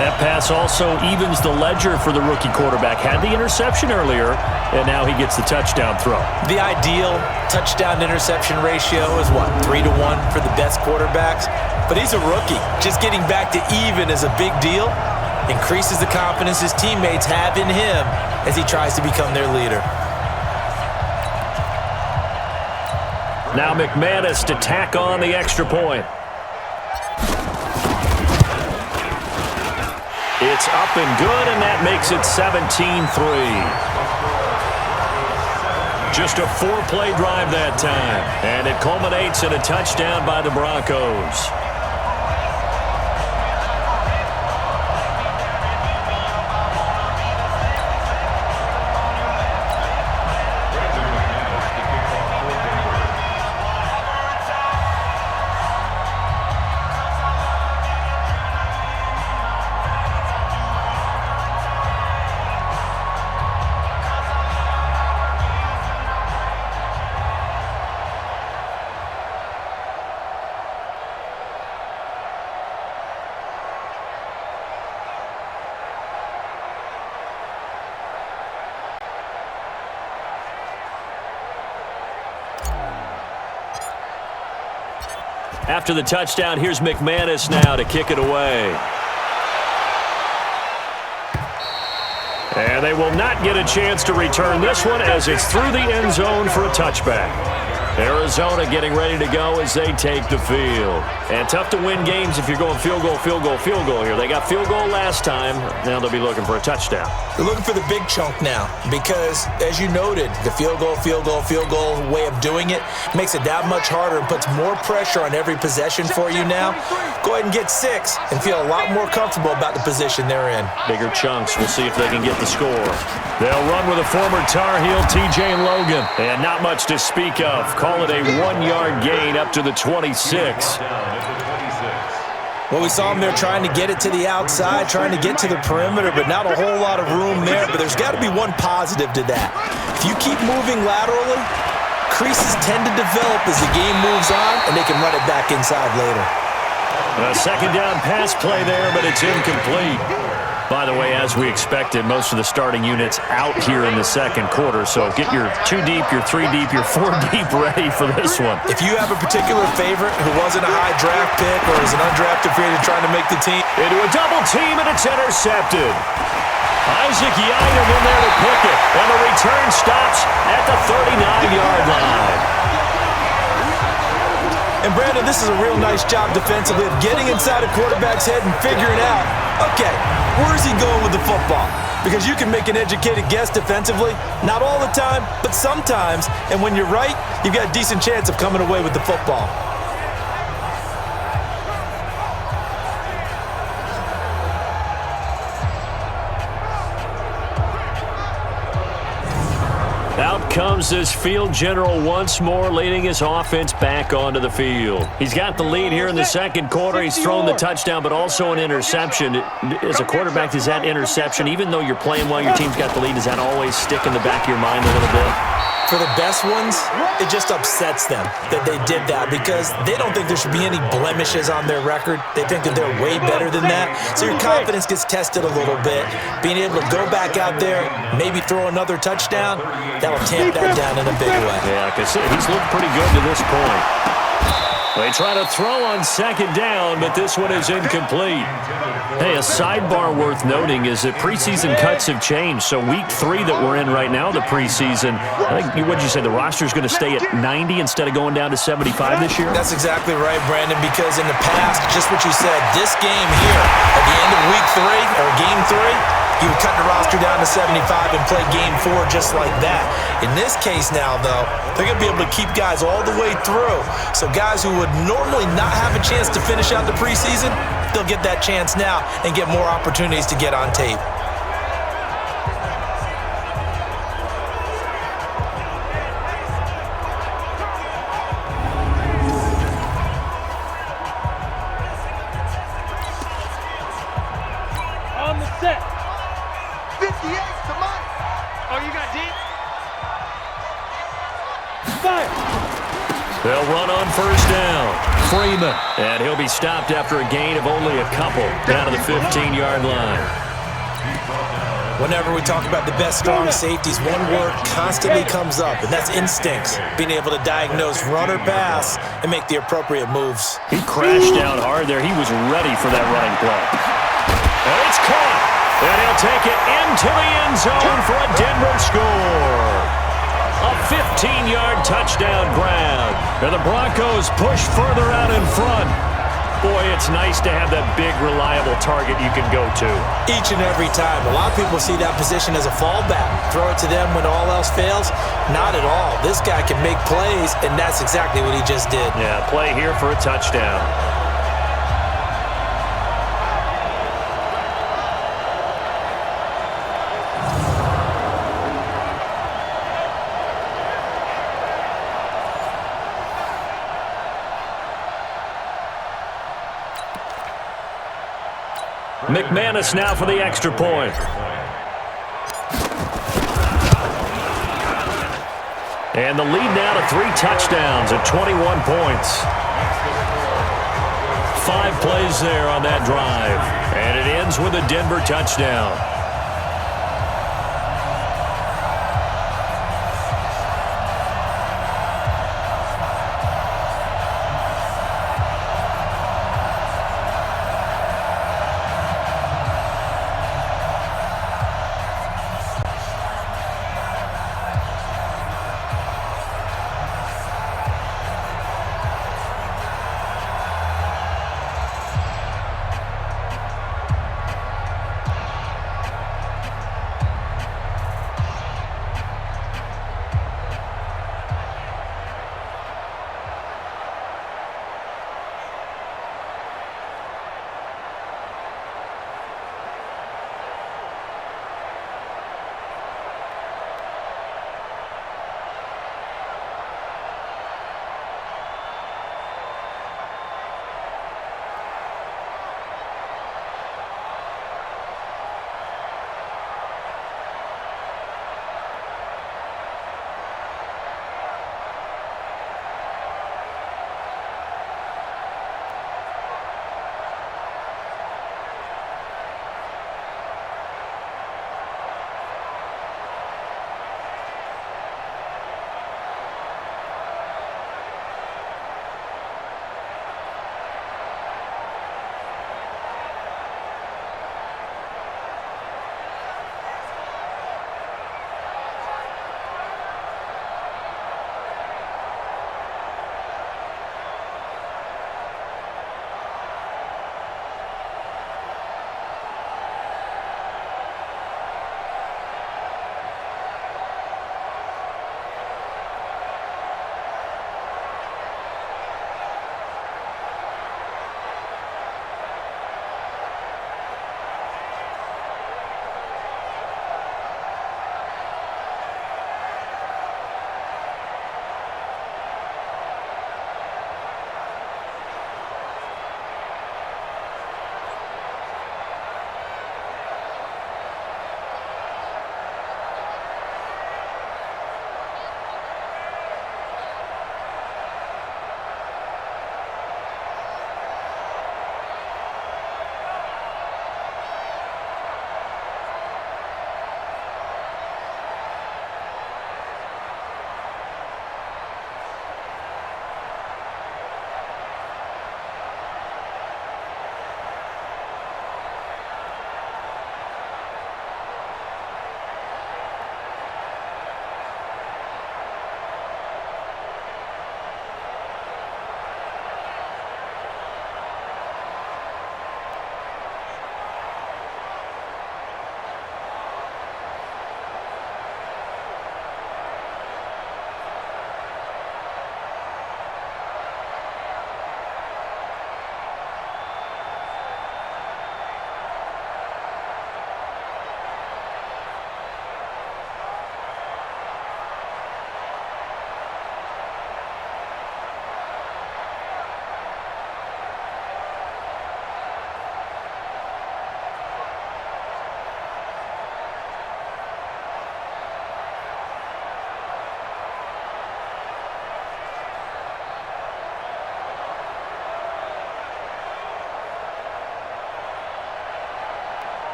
That pass also evens the ledger for the rookie quarterback. Had the interception earlier, and now he gets the touchdown throw. The ideal touchdown-interception ratio is what, 3 to 1 for the best quarterbacks? But he's a rookie. Just getting back to even is a big deal. Increases the confidence his teammates have in him as he tries to become their leader. Now McManus to tack on the extra point. It's up and good, and that makes it 17-3. Just a 4-play drive that time, and it culminates in a touchdown by the Broncos. After the touchdown, here's McManus now to kick it away. And they will not get a chance to return this one as it's through the end zone for a touchback. Arizona getting ready to go as they take the field. And tough to win games if you're going field goal, field goal, field goal here. They got field goal last time. Now they'll be looking for a touchdown. They're looking for the big chunk now because, as you noted, the field goal way of doing it makes it that much harder and puts more pressure on every possession for you now. Go ahead and get 6 and feel a lot more comfortable about the position they're in. Bigger chunks. We'll see if they can get the score. They'll run with a former Tar Heel, T.J. Logan. And not much to speak of. Call it a 1-yard gain up to the 26. Well, we saw them there trying to get it to the outside, trying to get to the perimeter, but not a whole lot of room there. But there's got to be one positive to that. If you keep moving laterally, creases tend to develop as the game moves on, and they can run it back inside later. A second down pass play there, but it's incomplete. By the way, as we expected, most of the starting units out here in the second quarter. So get your 2 deep, your 3 deep, your 4 deep ready for this one. If you have a particular favorite who wasn't a high draft pick or is an undrafted free agent trying to make the team. Into a double team, and it's intercepted. Isaac Yianum in there to pick it. And the return stops at the 39-yard line. And, Brandon, this is a real nice job defensively of getting inside a quarterback's head and figuring out, okay, where is he going with the football? Because you can make an educated guess defensively. Not all the time, but sometimes. And when you're right, you've got a decent chance of coming away with the football. Out comes this field general once more, leading his offense back onto the field. He's got the lead here in the second quarter. He's thrown the touchdown, but also an interception. As a quarterback, does that interception, even though you're playing well, your team's got the lead, does that always stick in the back of your mind a little bit? For the best ones, it just upsets them that they did that because they don't think there should be any blemishes on their record. They think that they're way better than that. So your confidence gets tested a little bit. Being able to go back out there, maybe throw another touchdown, that will tamp that down in a big way. Yeah, because he's looked pretty good to this point. They try to throw on second down, but this one is incomplete. Hey, a sidebar worth noting is that preseason cuts have changed. So week 3 that we're in right now, the preseason, I think, what did you say, the roster's going to stay at 90 instead of going down to 75 this year? That's exactly right, Brandon, because in the past, just what you said, this game here, at the end of week 3, or game 3, you would cut the roster down to 75 and play game 4 just like that. In this case now, though, they're going to be able to keep guys all the way through. So guys who would normally not have a chance to finish out the preseason, they'll get that chance now and get more opportunities to get on tape. On the set. 58 to Mike. Oh, you got deep? Fire. They'll run on first down. Freeman. And he'll be stopped after a gain of only a couple down to the 15-yard line. Whenever we talk about the best strong safeties, one word constantly comes up, and that's instincts. Being able to diagnose run or pass and make the appropriate moves. He crashed down hard there. He was ready for that running play. And it's caught. And he'll take it into the end zone for a Denver score. A 15-yard touchdown grab. And the Broncos push further out in front. Boy, it's nice to have that big, reliable target you can go to. Each and every time. A lot of people see that position as a fallback. Throw it to them when all else fails. Not at all. This guy can make plays, and that's exactly what he just did. Yeah, play here for a touchdown. McManus now for the extra point. And the lead now to 3 touchdowns at 21 points. 5 plays there on that drive. And it ends with a Denver touchdown.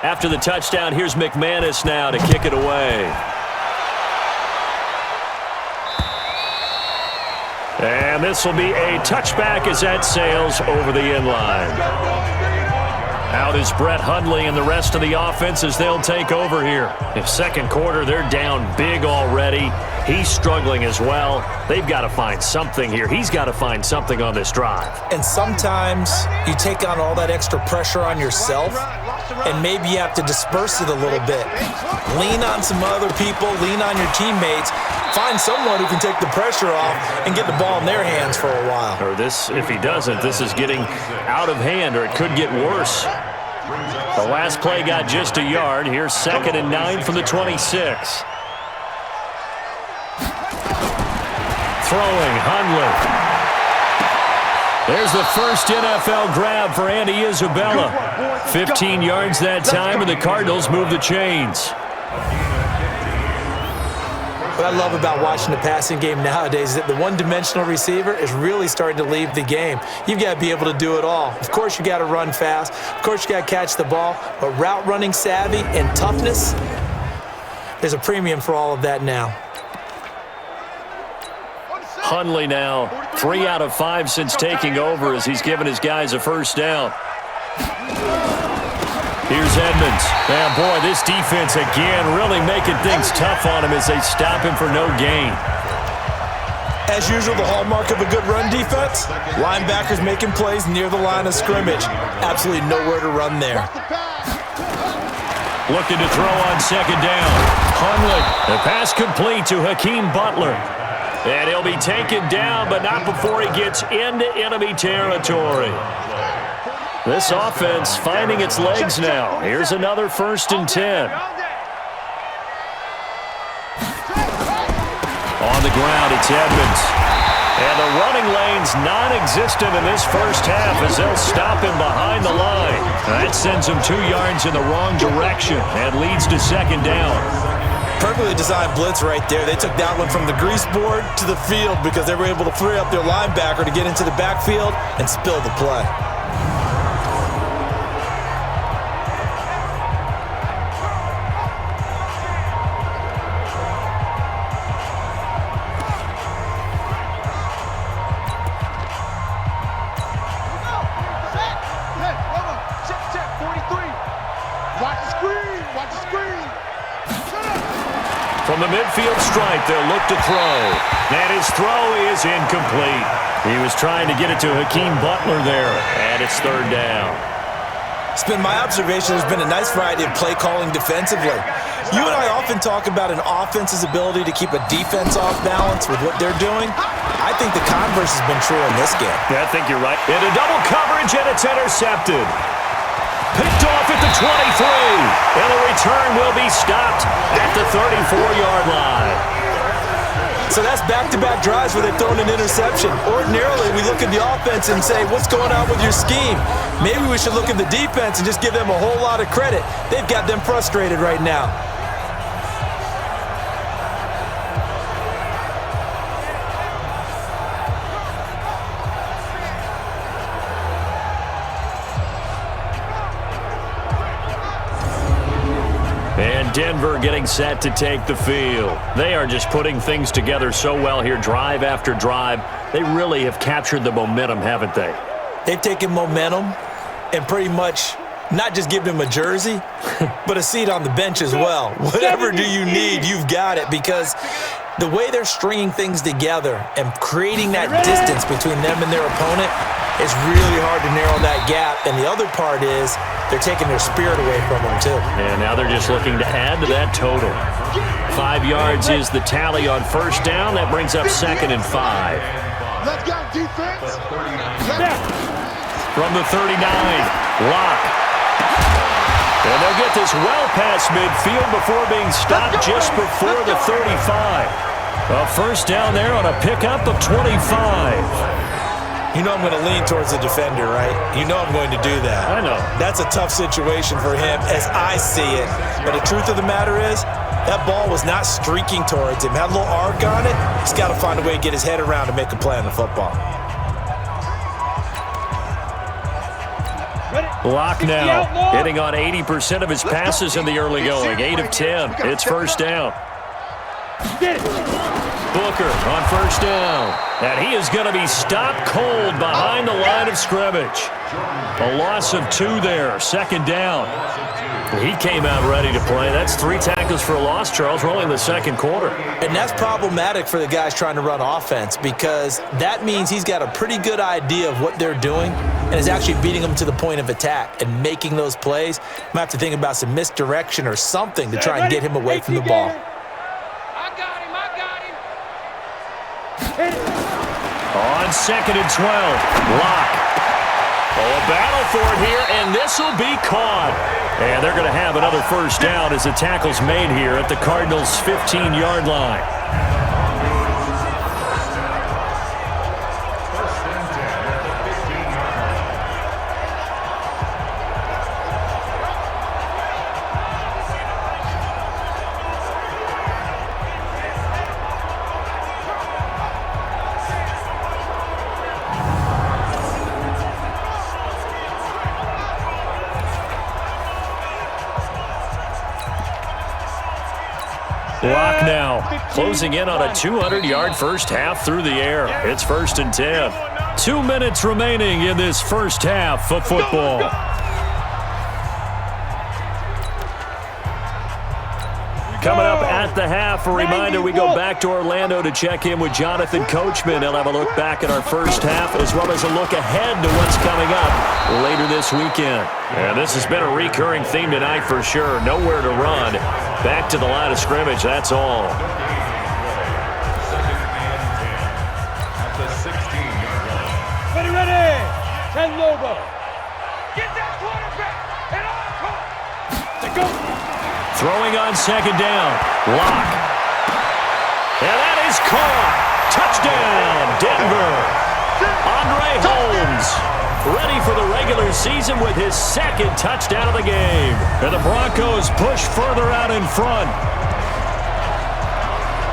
After the touchdown, here's McManus now to kick it away. And this will be a touchback as that sails over the end line. Out is Brett Hundley and the rest of the offense as they'll take over here. In second quarter, they're down big already. He's struggling as well. They've got to find something here. He's got to find something on this drive. And sometimes you take on all that extra pressure on yourself, and maybe you have to disperse it a little bit. Lean on some other people, lean on your teammates. Find someone who can take the pressure off and get the ball in their hands for a while. Or this, if he doesn't, this is getting out of hand, or it could get worse. The last play got just a yard. Here's 2nd and 9 from the 26. Throwing, Hundley. There's the first NFL grab for Andy Isabella. 15 yards that time, and the Cardinals move the chains. What I love about watching the passing game nowadays is that the one-dimensional receiver is really starting to leave the game. You've got to be able to do it all. Of course, you got to run fast. Of course, you got to catch the ball. But route running savvy and toughness, there's a premium for all of that now. Hundley now 3 out of 5 since taking over as he's given his guys a first down. Here's Edmonds. Man, boy, this defense again really making things tough on him as they stop him for no gain. As usual, the hallmark of a good run defense, linebackers making plays near the line of scrimmage. Absolutely nowhere to run there. Looking to throw on 2nd down. Hundley. The pass complete to Hakeem Butler. And he'll be taken down, but not before he gets into enemy territory. This offense finding its legs now. Here's another 1st and 10. On the ground, it's Edmonds. And the running lane's non-existent in this first half as they'll stop him behind the line. That sends him 2 yards in the wrong direction and leads to 2nd down. Perfectly designed blitz right there. They took that one from the grease board to the field because they were able to free up their linebacker to get into the backfield and spill the play. From the midfield stripe, they'll look to throw. And his throw is incomplete. He was trying to get it to Hakeem Butler there, and it's 3rd down. It's been my observation there's been a nice variety of play calling defensively. You and I often talk about an offense's ability to keep a defense off balance with what they're doing. I think the converse has been true in this game. Yeah, I think you're right. Into double coverage, and it's intercepted. Picked off at the 23, and the return will be stopped at the 34-yard line. So that's back-to-back drives where they've thrown an interception. Ordinarily, we look at the offense and say, what's going on with your scheme? Maybe we should look at the defense and just give them a whole lot of credit. They've got them frustrated right now. And Denver getting set to take the field. They are just putting things together so well here, drive after drive. They really have captured the momentum, haven't they? They've taken momentum and pretty much not just given him a jersey, but a seat on the bench as well. Whatever do you need, you've got it, because the way they're stringing things together and creating that distance between them and their opponent, it's really hard to narrow that gap. And the other part is they're taking their spirit away from them, too. And now they're just looking to add to that total. 5 yards is the tally on 1st down. That brings up 2nd and 5. Let's go, defense. From the 39, Locke. And they'll get this well past midfield before being stopped just before the 35. A 1st down there on a pickup of 25. You know I'm going to lean towards the defender, right? You know I'm going to do that. I know. That's a tough situation for him as I see it. But the truth of the matter is, that ball was not streaking towards him. Had a little arc on it. He's got to find a way to get his head around to make a play on the football. Ready? Locke now hitting on 80% of his passes in the early going. 8 of 10. It's first down. Booker on first down. And he is going to be stopped cold behind the line of scrimmage. A loss of 2 there. Second down. He came out ready to play. That's 3 tackles for a loss, Charles. We're only in the second quarter. And that's problematic for the guys trying to run offense because that means he's got a pretty good idea of what they're doing and is actually beating them to the point of attack and making those plays. Might have to think about some misdirection or something to try and get him away from the ball. I got him. On second and 12, Locke. Oh, a battle for it here, and this will be caught. And they're going to have another first down as the tackle's made here at the Cardinals' 15-yard line. First and 10 at the 15-yard line. Locke now closing in on a 200-yard first half through the air. It's first and 10. 2 minutes remaining in this first half of football. Coming up at the half, a reminder, we go back to Orlando to check in with Jonathan Coachman. He'll have a look back at our first half as well as a look ahead to what's coming up later this weekend. And this has been a recurring theme tonight for sure. Nowhere to run. Back to the line of scrimmage, that's all. Second and 10 at the 16-yard line. Ready. 10 logo. Get that quarterback. And on call. To go. Throwing on second down. Locke. And that is caught. Touchdown, Denver. Andre Holmes ready for the regular season with his second touchdown of the game. And the Broncos push further out in front.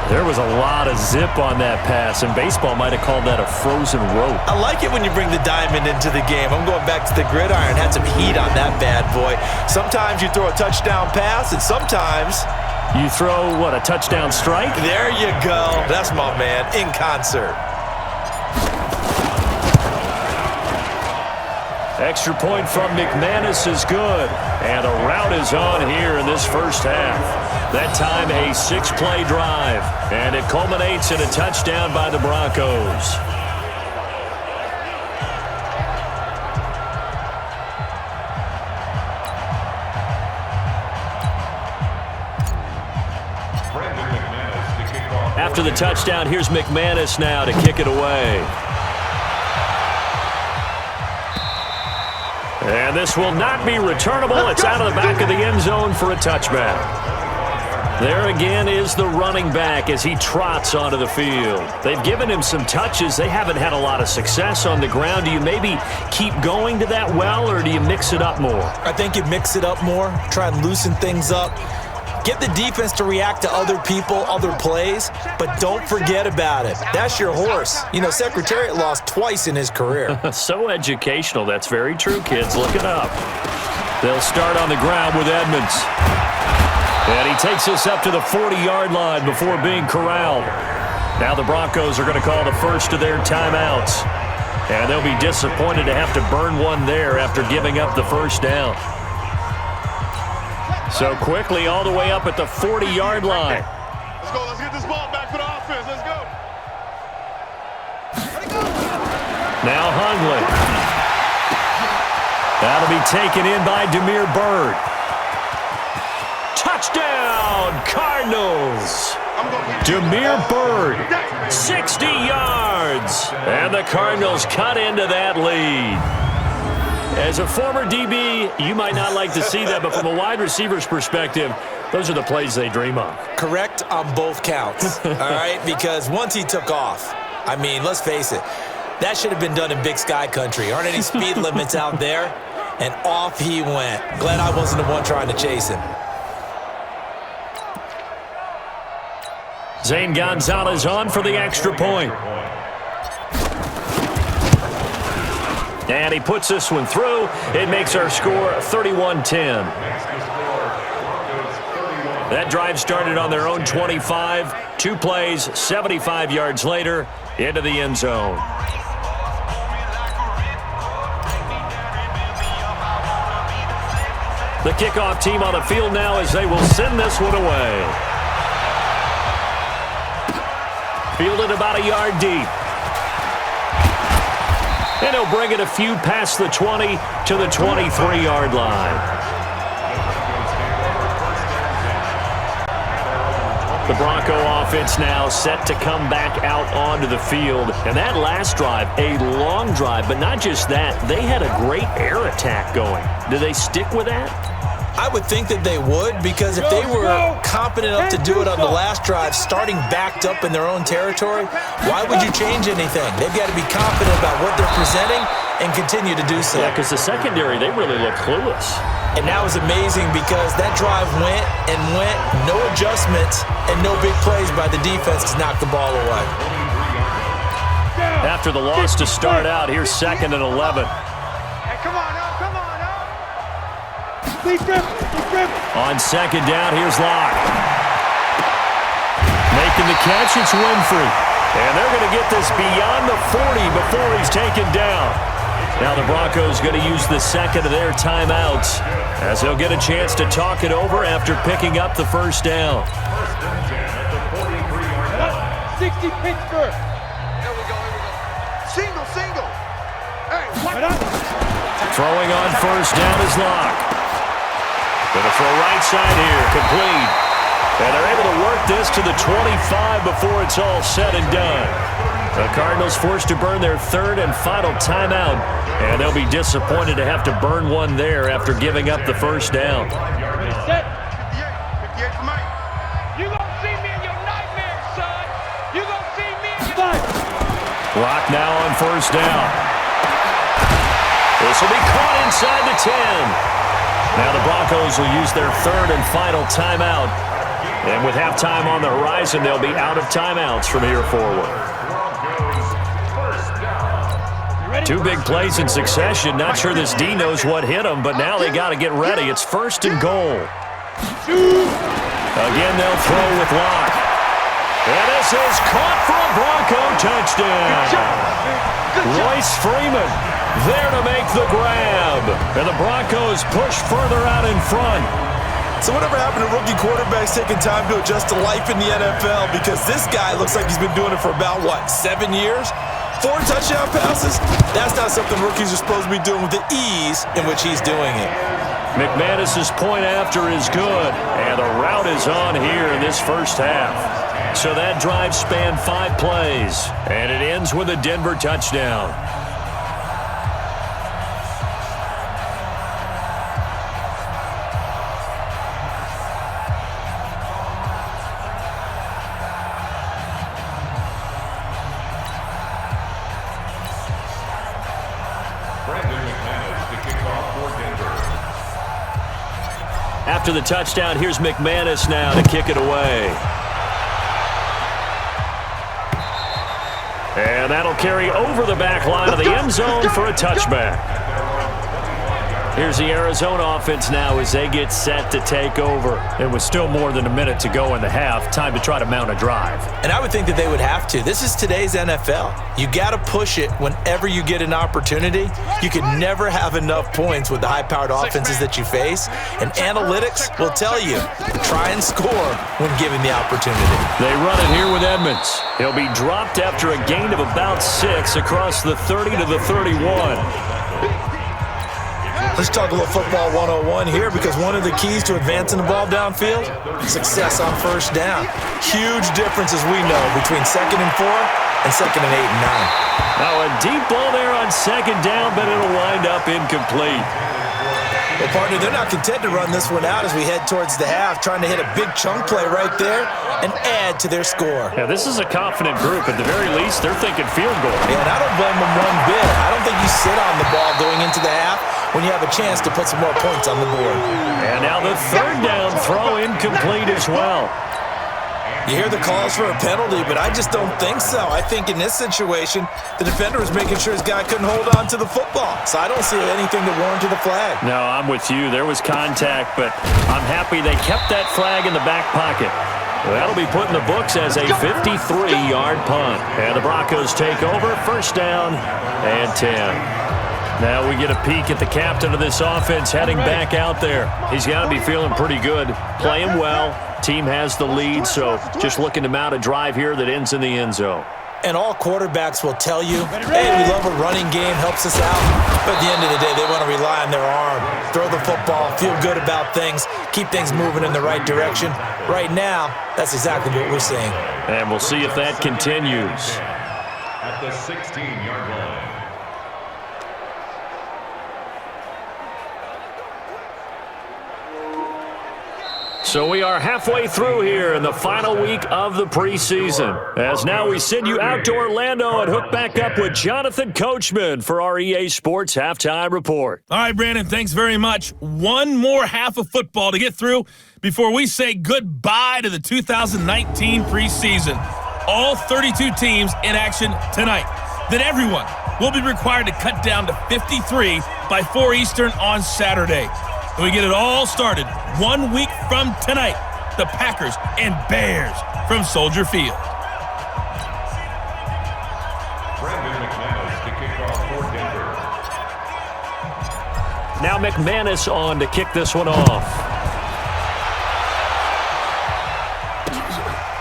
There was a lot of zip on that pass, and baseball might have called that a frozen rope. I like it when you bring the diamond into the game. I'm going back to the gridiron. Had some heat on that bad boy. Sometimes you throw a touchdown pass, and sometimes you throw, what, a touchdown strike? There you go. That's my man, in concert. Extra point from McManus is good. And a rout is on here in this first half. That time a 6-play drive. And it culminates in a touchdown by the Broncos. After the touchdown, here's McManus now to kick it away. And this will not be returnable. It's out of the back of the end zone for a touchback. There again is the running back as he trots onto the field. They've given him some touches. They haven't had a lot of success on the ground. Do you maybe keep going to that well, or do you mix it up more? I think you mix it up more, try and loosen things up. Get the defense to react to other people, other plays, but don't forget about it. That's your horse. You know, Secretariat lost twice in his career. So educational. That's very true, kids. Look it up. They'll start on the ground with Edmonds. And he takes us up to the 40-yard line before being corralled. Now the Broncos are going to call the first of their timeouts. And they'll be disappointed to have to burn one there after giving up the first down. So quickly all the way up at the 40-yard line. Let's go. Let's get this ball back for the offense. Let's go. Now Hundley. That'll be taken in by Damiere Byrd. Touchdown, Cardinals. Damiere Byrd, 60 yards. And the Cardinals cut into that lead. As a former DB, you might not like to see that, but from a wide receiver's perspective, those are the plays they dream of. Correct on both counts, all right? Because once he took off, I mean, let's face it, that should have been done in Big Sky country. Aren't any speed limits out there? And off he went. Glad I wasn't the one trying to chase him. Zane Gonzalez on for the extra point. And he puts this one through. It makes our score 31-10. That drive started on their own 25. 2 plays, 75 yards later, into the end zone. The kickoff team on the field now as they will send this one away. Fielded about a yard deep. And he'll bring it a few past the 20 to the 23-yard line. The Bronco offense now set to come back out onto the field. And that last drive, a long drive, but not just that. They had a great air attack going. Do they stick with that? I would think that they would, because if they were competent enough to do it on the last drive, starting backed up in their own territory, why would you change anything? They've got to be confident about what they're presenting and continue to do so. Yeah, because the secondary, they really look clueless. And that was amazing because that drive went and went, no adjustments and no big plays by the defense to knock the ball away. After the loss to start out, here's 2nd and 11. Hey, come on now, come on now. Be grip. On 2nd down, here's Locke. Making the catch, it's Winfrey. And they're going to get this beyond the 40 before he's taken down. Now the Broncos going to use the second of their timeouts as they'll get a chance to talk it over after picking up the first down. 60 Pittsburgh. Here we go. Single. Hey, what up? Throwing on first down is Locke. Going to throw right side here, complete. And they're able to work this to the 25 before it's all said and done. The Cardinals forced to burn their 3rd and final timeout, and they'll be disappointed to have to burn one there after giving up the first down. Set. 58 for Mike. You gonna see me in your nightmares, son. You gonna see me in your nightmares. Rock now on first down. This will be caught inside the 10. Now the Broncos will use their 3rd and final timeout. And with halftime on the horizon, they'll be out of timeouts from here forward. 2 big plays in succession. Not sure this D knows what hit him, but now they got to get ready. It's 1st and goal. Again, they'll throw with Locke. And this is caught for a Bronco touchdown. Royce Freeman there to make the grab. And the Broncos push further out in front. So whatever happened to rookie quarterbacks taking time to adjust to life in the NFL? Because this guy looks like he's been doing it for about, 7 years? 4 touchdown passes? That's not something rookies are supposed to be doing with the ease in which he's doing it. McManus's point after is good, and the route is on here in this first half. So that drive spanned 5 plays, and it ends with a Denver touchdown. After the touchdown, here's McManus now to kick it away. And that'll carry over the back line of the end zone for a touchback. Here's the Arizona offense now as they get set to take over. And with still more than a minute to go in the half, time to try to mount a drive. And I would think that they would have to. This is today's NFL. You got to push it whenever you get an opportunity. You can never have enough points with the high-powered offenses that you face. And analytics will tell you, try and score when given the opportunity. They run it here with Edmonds. He'll be dropped after a gain of about 6 across the 30 to the 31. Let's talk a little football 101 here, because one of the keys to advancing the ball downfield, success on first down. Huge difference, as we know, between 2nd and 4 and 2nd and 8 and 9. Now a deep ball there on 2nd down, but it'll wind up incomplete. Well, partner, they're not content to run this one out as we head towards the half, trying to hit a big chunk play right there and add to their score. Yeah, this is a confident group. At the very least, they're thinking field goal. Yeah, and I don't blame them one bit. I don't think you sit on the ball going into the half when you have a chance to put some more points on the board. And now the 3rd down throw incomplete as well. You hear the calls for a penalty, but I just don't think so. I think in this situation, the defender was making sure his guy couldn't hold on to the football. So I don't see anything that warranted the flag. No, I'm with you. There was contact, but I'm happy they kept that flag in the back pocket. That'll be put in the books as a 53-yard punt. And the Broncos take over, first down and 10. Now we get a peek at the captain of this offense heading back out there. He's got to be feeling pretty good, playing well. Team has the lead, so just looking to mount a drive here that ends in the end zone. And all quarterbacks will tell you, hey, we love a running game, helps us out. But at the end of the day, they want to rely on their arm, throw the football, feel good about things, keep things moving in the right direction. Right now, that's exactly what we're seeing. And we'll see if that continues. At the 16-yard line. So we are halfway through here in the final week of the preseason. As now we send you out to Orlando and hook back up with Jonathan Coachman for our EA Sports Halftime Report. All right, Brandon, thanks very much. One more half of football to get through before we say goodbye to the 2019 preseason. All 32 teams in action tonight. Then everyone will be required to cut down to 53 by 4 Eastern on Saturday. We get it all started 1 week from tonight. The Packers and Bears from Soldier Field. Now McManus on to kick this one off.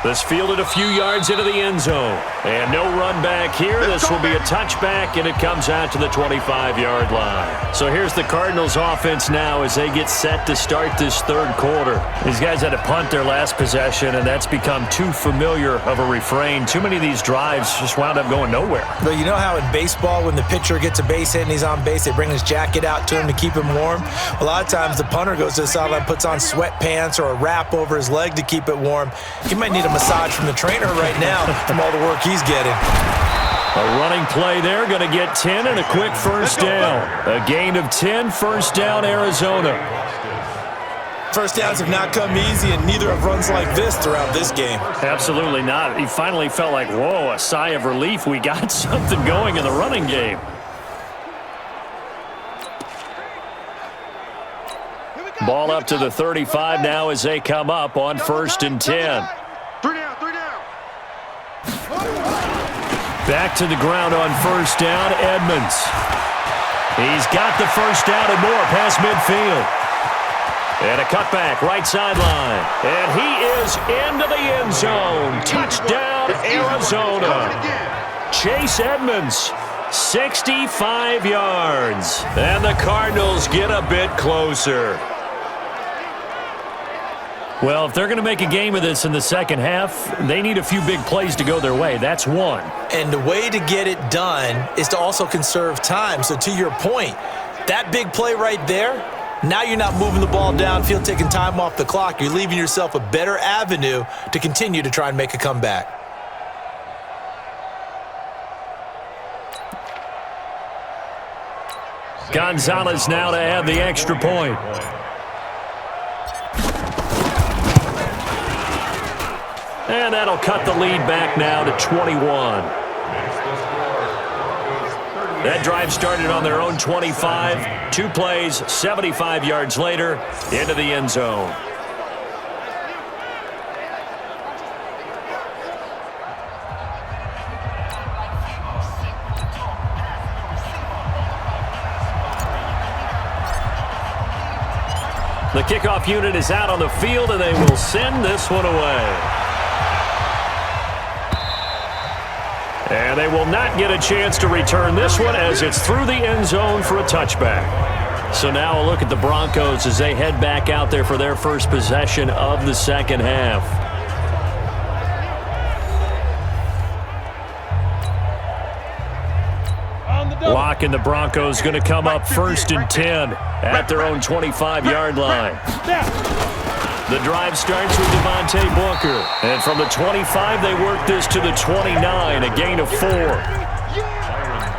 This fielded a few yards into the end zone. And no run back here. This will be a touchback, and it comes out to the 25-yard line. So here's the Cardinals offense now as they get set to start this third quarter. These guys had to punt their last possession, and that's become too familiar of a refrain. Too many of these drives just wound up going nowhere. But you know how in baseball, when the pitcher gets a base hit and he's on base, they bring his jacket out to him to keep him warm? A lot of times the punter goes to the sideline, puts on sweatpants or a wrap over his leg to keep it warm. He might need a massage from the trainer right now from all the work he's getting. A running play there, going to get 10 and a quick first down. A gain of 10, first down Arizona. First downs have not come easy, and neither have runs like this throughout this game. Absolutely not. He finally felt like, whoa, a sigh of relief. We got something going in the running game. Ball up to the 35 now as they come up on first and 10. Back to the ground on first down, Edmonds. He's got the first down and more past midfield. And a cutback, right sideline. And he is into the end zone. Touchdown, Arizona. Chase Edmonds, 65 yards. And the Cardinals get a bit closer. Well, if they're going to make a game of this in the second half, they need a few big plays to go their way. That's one. And the way to get it done is to also conserve time. So to your point, that big play right there, now you're not moving the ball downfield, taking time off the clock. You're leaving yourself a better avenue to continue to try and make a comeback. Gonzalez now to add the extra point. And that'll cut the lead back now to 21. That drive started on their own 25. 2 plays, 75 yards later, into the end zone. The kickoff unit is out on the field, and they will send this one away. And they will not get a chance to return this one as it's through the end zone for a touchback. So now a look at the Broncos as they head back out there for their first possession of the second half. Lock and the Broncos going to come up first and 10 at their own 25-yard line. The drive starts with Devontae Booker. And from the 25, they work this to the 29, a gain of 4.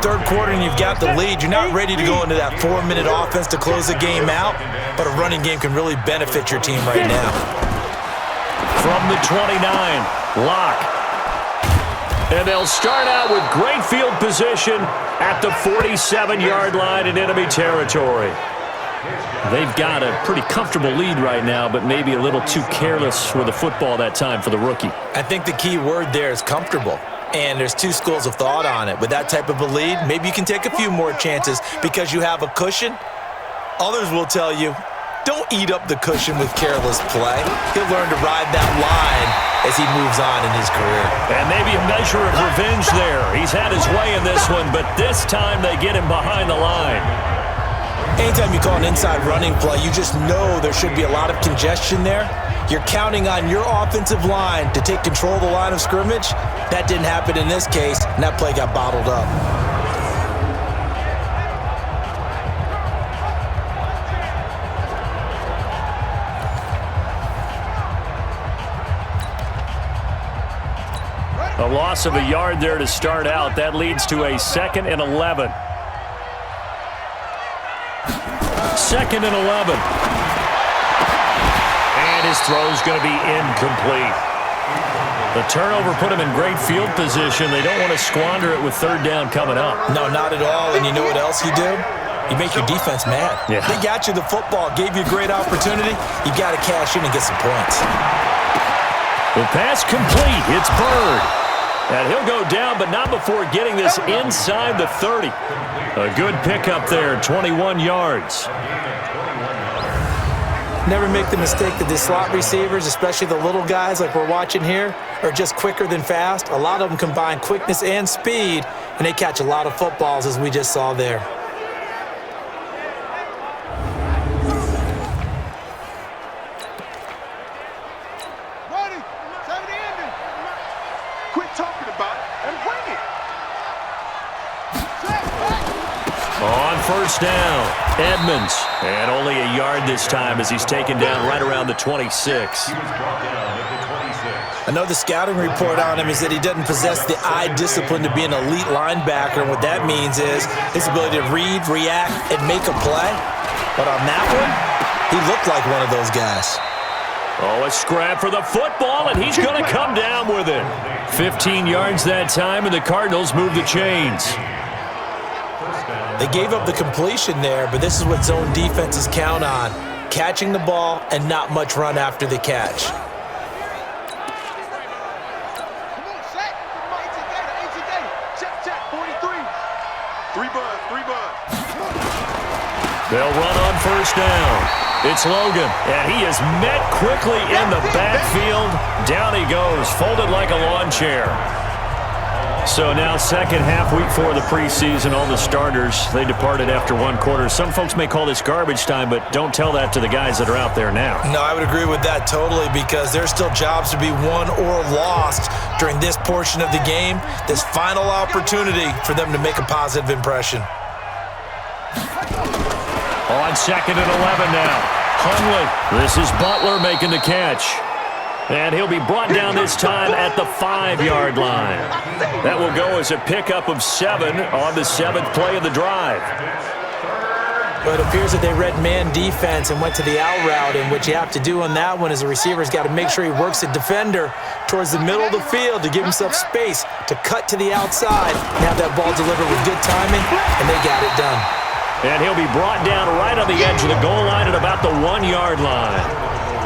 Third quarter and you've got the lead. You're not ready to go into that 4-minute offense to close the game out, but a running game can really benefit your team right now. From the 29, Locke. And they'll start out with great field position at the 47-yard line in enemy territory. They've got a pretty comfortable lead right now, but maybe a little too careless with the football that time for the rookie. I think the key word there is comfortable. And there's two schools of thought on it. With that type of a lead, maybe you can take a few more chances because you have a cushion. Others will tell you, don't eat up the cushion with careless play. He'll learn to ride that line as he moves on in his career. And maybe a measure of revenge there. He's had his way in this one, but this time they get him behind the line. Anytime you call an inside running play, you just know there should be a lot of congestion there. You're counting on your offensive line to take control of the line of scrimmage. That didn't happen in this case, and that play got bottled up. A loss of a yard there to start out. That leads to a 2nd and 11. 2nd and 11. And his throw's going to be incomplete. The turnover put him in great field position. They don't want to squander it with 3rd down coming up. No, not at all. And you know what else you do? You make your defense mad. Yeah. They got you the football, gave you a great opportunity. You got to cash in and get some points. The pass complete. It's Bird. And he'll go down, but not before getting this inside the 30. A good pickup there, 21 yards. Never make the mistake that the slot receivers, especially the little guys like we're watching here, are just quicker than fast. A lot of them combine quickness and speed, and they catch a lot of footballs, as we just saw there. Quit talking about it and bring it. On 1st down, Edmonds. And only a yard this time as he's taken down right around the 26. He was brought down at the 26. I know the scouting report on him is that he doesn't possess the eye discipline to be an elite linebacker, and what that means is his ability to read, react, and make a play. But on that one, he looked like one of those guys. Oh, a scrap for the football, and he's going to come down with it. 15 yards that time, and the Cardinals move the chains. They gave up the completion there, but this is what zone defenses count on. Catching the ball and not much run after the catch. They'll run on 1st down. It's Logan, and he is met quickly in the backfield. Down he goes, folded like a lawn chair. So now 2nd half, week 4 of the preseason, all the starters, they departed after 1 quarter. Some folks may call this garbage time, but don't tell that to the guys that are out there now. No, I would agree with that totally because there's still jobs to be won or lost during this portion of the game, this final opportunity for them to make a positive impression. On 2nd and 11 now. Hundley. This is Butler making the catch. And he'll be brought down this time at the 5-yard line. That will go as a pickup of 7 on the 7th play of the drive. But it appears that they read man defense and went to the out route, and what you have to do on that one is the receiver's got to make sure he works the defender towards the middle of the field to give himself space to cut to the outside and have that ball delivered with good timing, and they got it done. And he'll be brought down right on the edge of the goal line at about the 1-yard line.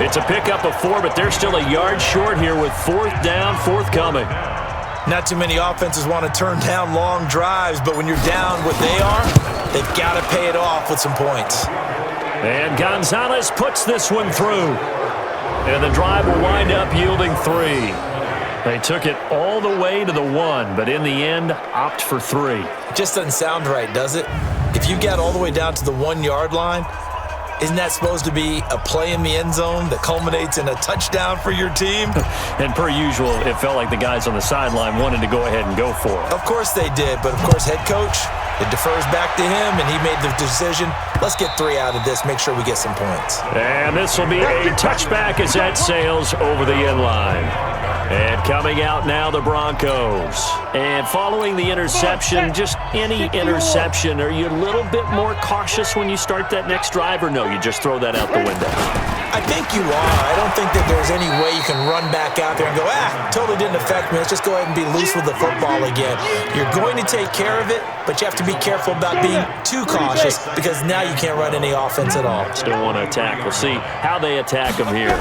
It's a pickup of 4, but they're still a yard short here with 4th down, forthcoming. Not too many offenses want to turn down long drives, but when you're down what they are, they've got to pay it off with some points. And Gonzalez puts this one through. And the drive will wind up yielding 3. They took it all the way to the 1, but in the end, opt for 3. It just doesn't sound right, does it? If you get all the way down to the 1-yard line, isn't that supposed to be a play in the end zone that culminates in a touchdown for your team? And per usual, it felt like the guys on the sideline wanted to go ahead and go for it. Of course they did, but of course head coach, it defers back to him, and he made the decision, let's get 3 out of this, make sure we get some points. And this will be a touchback as that sails over the end line. And coming out now, the Broncos. And following the interception, just any interception, are you a little bit more cautious when you start that next drive, or no, you just throw that out the window? I think you are. I don't think that there's any way you can run back out there and go, totally didn't affect me. Let's just go ahead and be loose with the football again. You're going to take care of it, but you have to be careful about being too cautious because now you can't run any offense at all. Still want to attack. We'll see how they attack him here.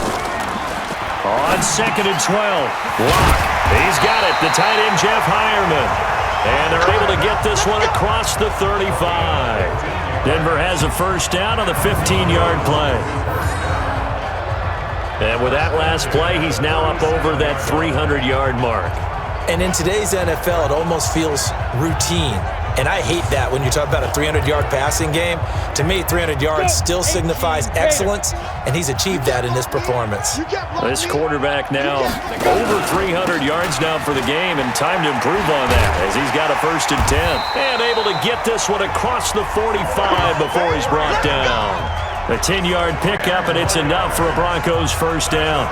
On 2nd and 12, Locke. He's got it. The tight end, Jeff Hireman. And they're able to get this one across the 35. Denver has a first down on the 15-yard play. And with that last play, he's now up over that 300-yard mark. And in today's NFL, it almost feels routine. And I hate that when you talk about a 300-yard passing game. To me, 300 yards still signifies excellence, and he's achieved that in this performance. This quarterback now over 300 yards now for the game, and time to improve on that as he's got a 1st and 10. And able to get this one across the 45 before he's brought down. A 10-yard pickup, and it's enough for a Broncos first down.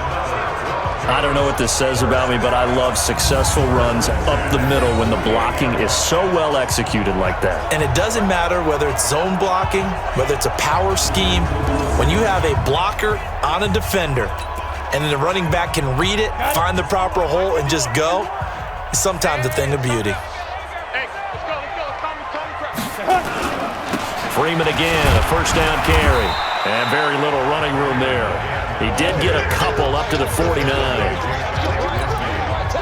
I don't know what this says about me, but I love successful runs up the middle when the blocking is so well executed like that. And it doesn't matter whether it's zone blocking, whether it's a power scheme. When you have a blocker on a defender and then the running back can read it, find the proper hole, and just go, it's sometimes a thing of beauty. Hey, let's go. Freeman again, a first down carry. And very little running room there. He did get a couple up to the 49.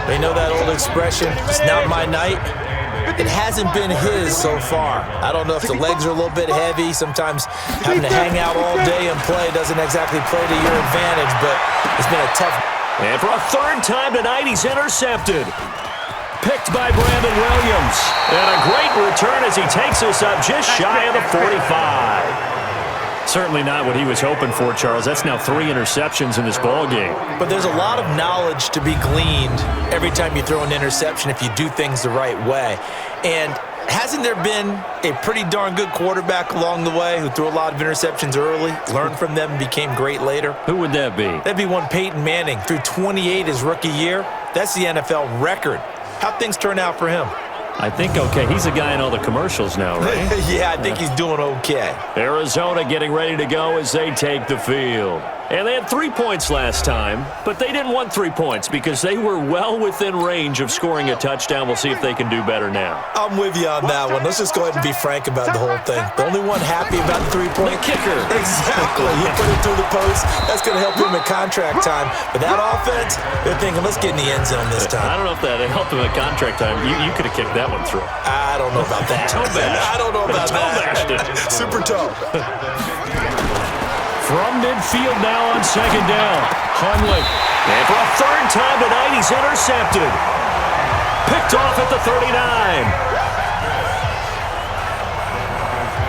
They know that old expression, it's not my night. It hasn't been his so far. I don't know if the legs are a little bit heavy. Sometimes having to hang out all day and play doesn't exactly play to your advantage, but it's been a tough. And for a 3rd time tonight, he's intercepted. Picked by Brandon Williams. And a great return as he takes us up just shy of the 45. Certainly not what he was hoping for, Charles. That's now 3 interceptions in this ball game. But there's a lot of knowledge to be gleaned every time you throw an interception if you do things the right way. And hasn't there been a pretty darn good quarterback along the way who threw a lot of interceptions early, learned from them, and became great later? Who would that be? That'd be one Peyton Manning. Threw 28 his rookie year. That's the NFL record. How'd things turn out for him? I think okay. He's a guy in all the commercials now, right? Yeah, I think he's doing okay. Arizona getting ready to go as they take the field. And they had 3 points last time, but they didn't want 3 points because they were well within range of scoring a touchdown. We'll see if they can do better now. I'm with you on that one. Let's just go ahead and be frank about the whole thing. The only one happy about the 3-point kicker. Exactly. You put it through the post. That's going to help him at contract time. But that offense, they're thinking, let's get in the end zone this time. I don't know if that helped him at contract time. You could have kicked that one through. I don't know about that. I don't know about that. Super toe. From midfield now on 2nd down. Hundley. And for a 3rd time tonight, he's intercepted. Picked off at the 39.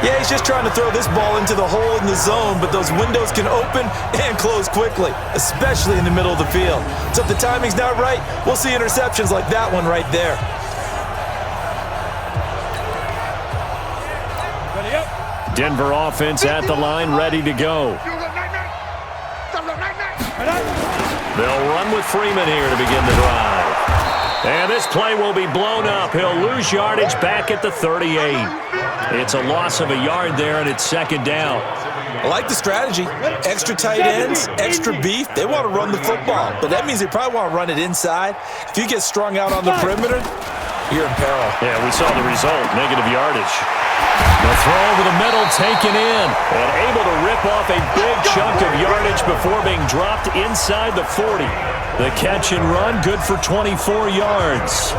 Yeah, he's just trying to throw this ball into the hole in the zone, but those windows can open and close quickly, especially in the middle of the field. So if the timing's not right, we'll see interceptions like that one right there. Denver offense at the line, ready to go. They'll run with Freeman here to begin the drive. And this play will be blown up. He'll lose yardage back at the 38. It's a loss of a yard there, and it's 2nd down. I like the strategy. Extra tight ends, extra beef. They want to run the football, but that means they probably want to run it inside. If you get strung out on the perimeter, you're in peril. Yeah, we saw the result, negative yardage. The throw over the middle taken in and able to rip off a big chunk of yardage before being dropped inside the 40. The catch and run, good for 24 yards.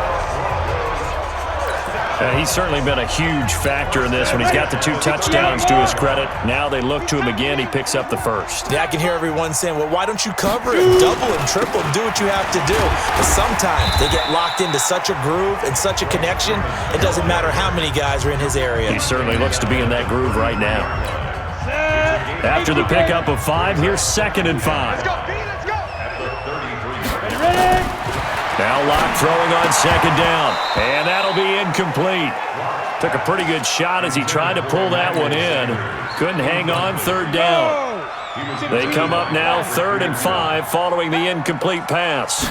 He's certainly been a huge factor in this when he's got the 2 touchdowns to his credit. Now they look to him again. He picks up the 1st. Yeah, I can hear everyone saying, well, why don't you cover him, double him, triple him, do what you have to do. But sometimes they get locked into such a groove and such a connection, it doesn't matter how many guys are in his area. He certainly looks to be in that groove right now. After the pickup of 5, here's 2nd and 5. Let's go, B, let's go. Now Locke throwing on 2nd down, and that'll be incomplete. Took a pretty good shot as he tried to pull that one in. Couldn't hang on, 3rd down. They come up now 3rd and 5 following the incomplete pass.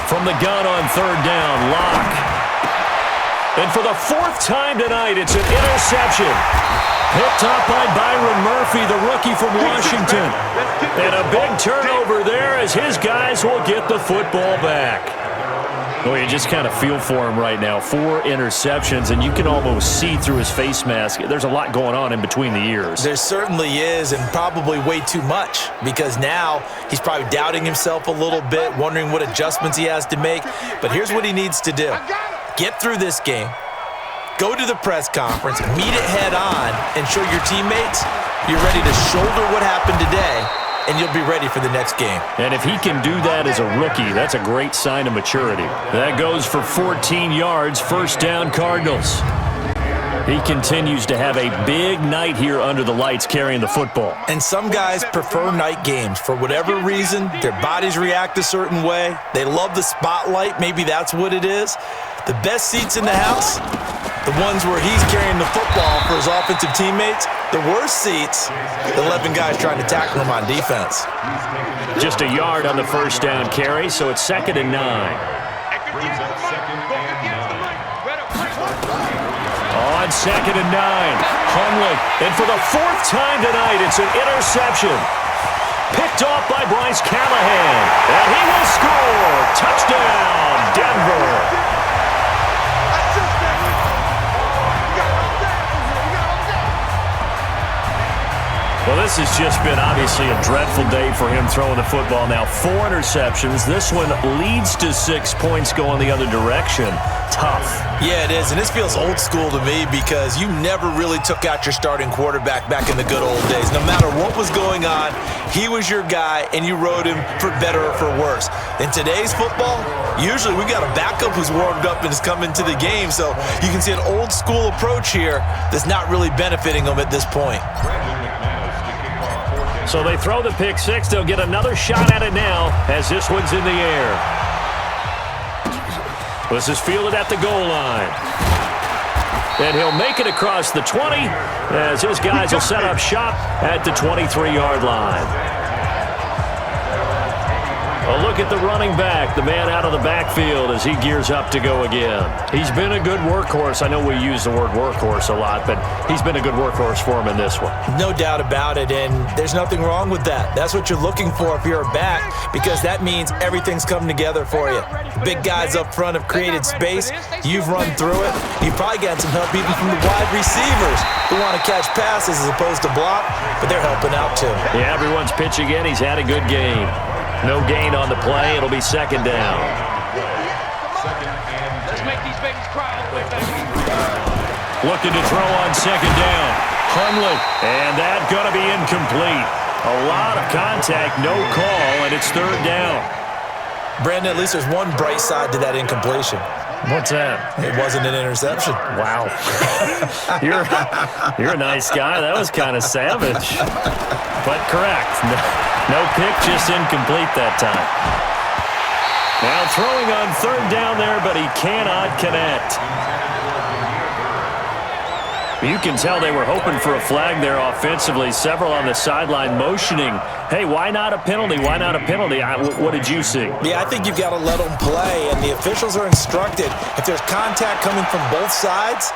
From the gun on 3rd down, Locke. And for the 4th time tonight, it's an interception. Picked up by Byron Murphy, the rookie from Washington. And a big turnover there as his guys will get the football back. Well, you just kind of feel for him right now. 4 interceptions, and you can almost see through his face mask. There's a lot going on in between the ears. There certainly is, and probably way too much, because now he's probably doubting himself a little bit, wondering what adjustments he has to make. But here's what he needs to do. Get through this game, go to the press conference, meet it head on, and show your teammates you're ready to shoulder what happened today, and you'll be ready for the next game. And if he can do that as a rookie, that's a great sign of maturity. That goes for 14 yards, first down Cardinals. He continues to have a big night here under the lights carrying the football. And some guys prefer night games. For whatever reason, their bodies react a certain way. They love the spotlight. Maybe that's what it is. The best seats in the house, the ones where he's carrying the football for his offensive teammates. The worst seats, the 11 guys trying to tackle him on defense. Just a yard on the first down carry, so it's 2nd and 9. On 2nd and 9, Hundley. And for the 4th time tonight, it's an interception. Picked off by Bryce Callahan. And he will score. Touchdown, Denver. Well, this has just been obviously a dreadful day for him throwing the football. Now 4 interceptions. This one leads to 6 points going the other direction. Tough. Yeah, it is, and this feels old school to me because you never really took out your starting quarterback back in the good old days. No matter what was going on, he was your guy, and you rode him for better or for worse. In today's football, usually we got a backup who's warmed up and is coming to the game, so you can see an old school approach here that's not really benefiting them at this point. So they throw the pick 6. They'll get another shot at it now as this one's in the air. This is fielded at the goal line. And he'll make it across the 20 as his guys will set up shop at the 23-yard line. A look at the running back, the man out of the backfield as he gears up to go again. He's been a good workhorse. I know we use the word workhorse a lot, but he's been a good workhorse for him in this one. No doubt about it, and there's nothing wrong with that. That's what you're looking for if you're a back, because that means everything's coming together for you. Big guys up front have created space. You've run through it. You've probably got some help even from the wide receivers who want to catch passes as opposed to block, but they're helping out too. Yeah, everyone's pitching in. He's had a good game. No gain on the play. It'll be 2nd down. Let's make these babies cry all the way back. Looking to throw on 2nd down. Hundley. And that's going to be incomplete. A lot of contact, no call, and it's 3rd down. Brandon, at least there's one bright side to that incompletion. What's that? It wasn't an interception. Wow. You're a nice guy. That was kind of savage. But correct. No pick, just incomplete that time. Now throwing on 3rd down there, but he cannot connect. You can tell they were hoping for a flag there offensively. Several on the sideline motioning, hey, why not a penalty? Why not a penalty? What did you see? Yeah, I think you've got to let them play, and the officials are instructed. If there's contact coming from both sides,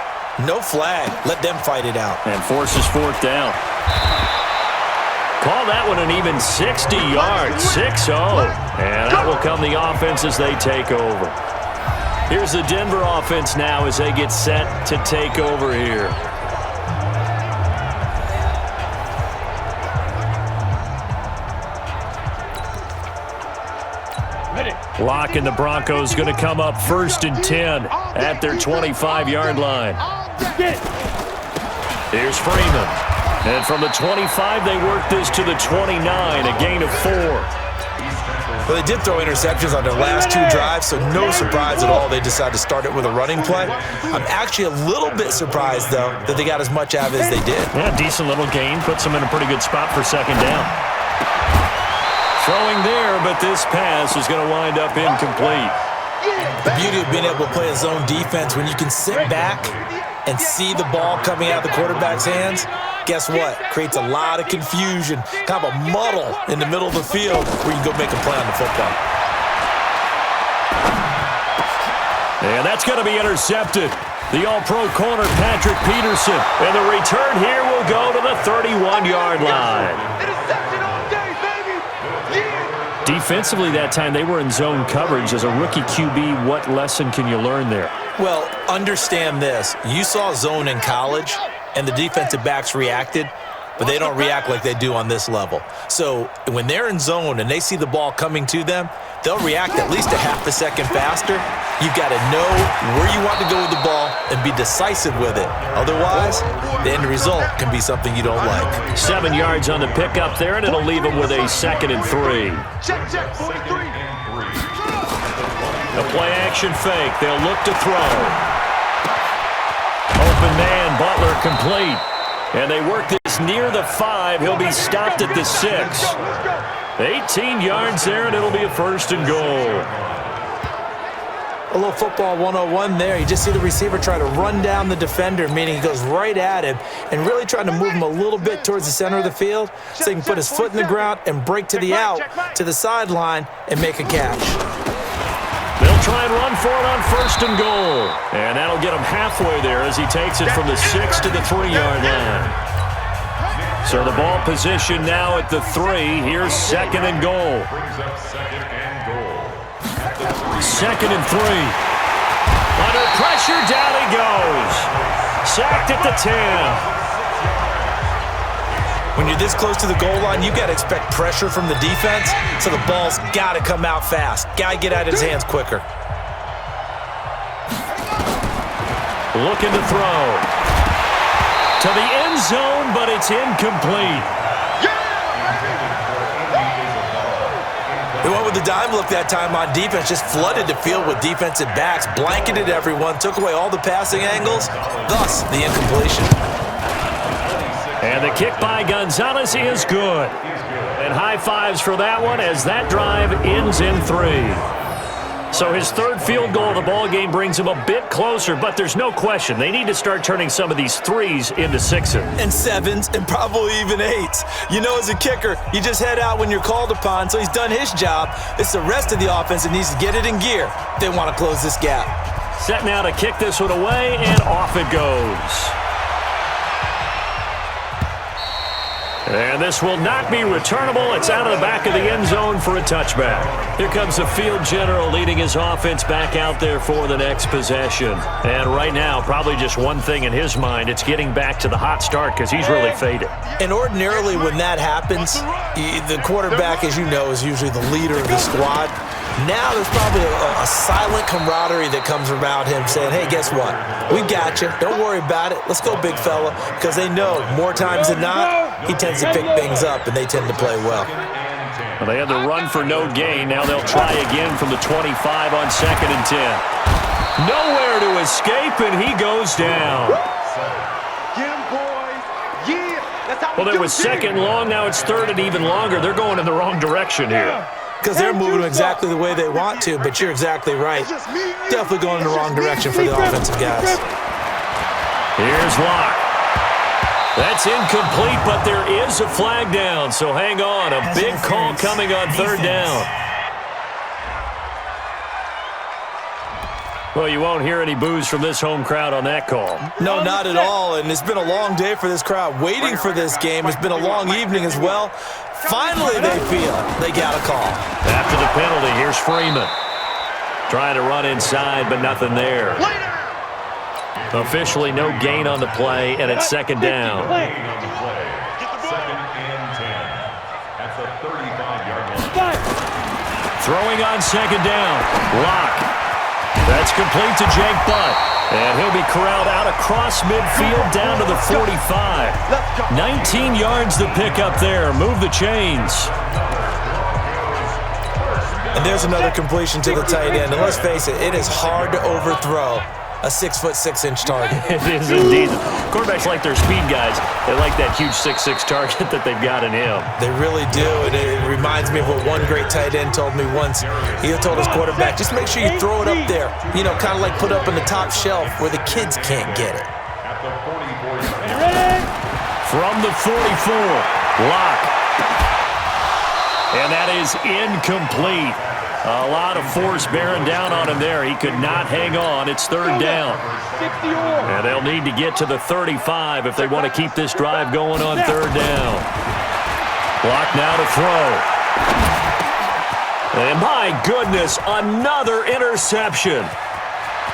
no flag. Let them fight it out. And forces 4th down. Call that one an even 60 yards, 6-0. And that will come the offense as they take over. Here's the Denver offense now as they get set to take over here. Lock and the Broncos going to come up 1st and 10 at their 25-yard line. Here's Freeman. And from the 25, they work this to the 29, a gain of 4. Well, they did throw interceptions on their last 2 drives, so no surprise at all they decided to start it with a running play. I'm actually a little bit surprised, though, that they got as much out of it as they did. Yeah, decent little gain. Puts them in a pretty good spot for 2nd down. Throwing there, but this pass is going to wind up incomplete. The beauty of being able to play a zone defense, when you can sit back and see the ball coming out of the quarterback's hands, guess what? Creates a lot of confusion, kind of a muddle in the middle of the field where you can go make a play on the football. And that's going to be intercepted. the All-Pro corner, Patrick Peterson. And the return here will go to the 31-yard line. Interception all day, baby. Yeah. Defensively that time, they were in zone coverage. As a rookie QB, what lesson can you learn there? Well, understand this. You saw zone in college, and the defensive backs reacted, but they don't react like they do on this level. So when they're in zone and they see the ball coming to them, they'll react at least a half a second faster. You've got to know where you want to go with the ball and be decisive with it. Otherwise, the end result can be something you don't like. 7 yards on the pickup there, and it'll leave them with a 2nd and 3. Check, 43. A play-action fake. They'll look to throw. Open man, Butler complete. And they work this near the 5. He'll be stopped at the 6. 18 yards there, and it'll be a 1st and goal. A little football 101 there. You just see the receiver try to run down the defender, meaning he goes right at him and really trying to move him a little bit towards the center of the field so he can put his foot in the ground and break to the out, to the sideline, and make a catch. They'll try and run for it on 1st and goal. And that'll get him halfway there as he takes it from the 6 to the 3-yard line. So the ball position now at the 3. Here's 2nd and goal. 2nd and 3. Under pressure, down he goes. Sacked at the 10. When you're this close to the goal line, you've got to expect pressure from the defense, so the ball's got to come out fast. Got to get out of his hands quicker. Looking to throw. To the end zone, but it's incomplete. They went with the dime look that time on defense, just flooded the field with defensive backs, blanketed everyone, took away all the passing angles, thus the incompletion. And the kick by Gonzalez is good. And high fives for that one as that drive ends in 3. So his 3rd field goal of the ball game brings him a bit closer, but there's no question they need to start turning some of these 3s into 6s. And 7s and probably even 8s. You know, as a kicker, you just head out when you're called upon, so he's done his job. It's the rest of the offense that needs to get it in gear if they want to close this gap. Set now to kick this one away, and off it goes. And this will not be returnable. It's out of the back of the end zone for a touchback. Here comes the field general leading his offense back out there for the next possession. And right now, probably just one thing in his mind. It's getting back to the hot start because he's really faded. And ordinarily when that happens, the quarterback, as you know, is usually the leader of the squad. Now there's probably a silent camaraderie that comes around him saying, hey, guess what? We got you. Don't worry about it. Let's go, big fella. Because they know more times than not, he tends to pick things up, and they tend to play well. Well, they had to run for no gain. Now they'll try again from the 25 on 2nd and 10. Nowhere to escape, and he goes down. Get him, boys. Yeah. That's how Well, there was 2nd long. Now it's 3rd and even longer. They're going in the wrong direction here. Because they're moving them exactly the way they want to, but you're exactly right. Definitely going in the wrong direction for the offensive guys. Here's Locke. That's incomplete, but there is a flag down, so hang on. A big call coming on 3rd down. Well, you won't hear any boos from this home crowd on that call. No, not at all, and it's been a long day for this crowd waiting for this game. It's been a long evening as well. Finally, they feel they got a call. After the penalty, here's Freeman. Trying to run inside, but nothing there. Officially no gain on the play, and it's 2nd down. 2nd and 10 at the 35-yard line. Throwing on 2nd down. Locke. That's complete to Jake Butt. And he'll be corralled out across midfield down to the 45. 19 yards to pick up there. Move the chains. And there's another completion to the tight end. And let's face it, it is hard to overthrow a 6'6" target. It is indeed. Quarterbacks like their speed guys. They like that huge 6'6" target that they've got in him. They really do, and it reminds me of what one great tight end told me once. He told his quarterback, just make sure you throw it up there. You know, kind of like put up on the top shelf where the kids can't get it. At the 44-yard line. From the 44, Locke. And that is incomplete. A lot of force bearing down on him there. He could not hang on. It's third down. And they'll need to get to the 35 if they want to keep this drive going on third down. Clock now to throw. And my goodness, another interception.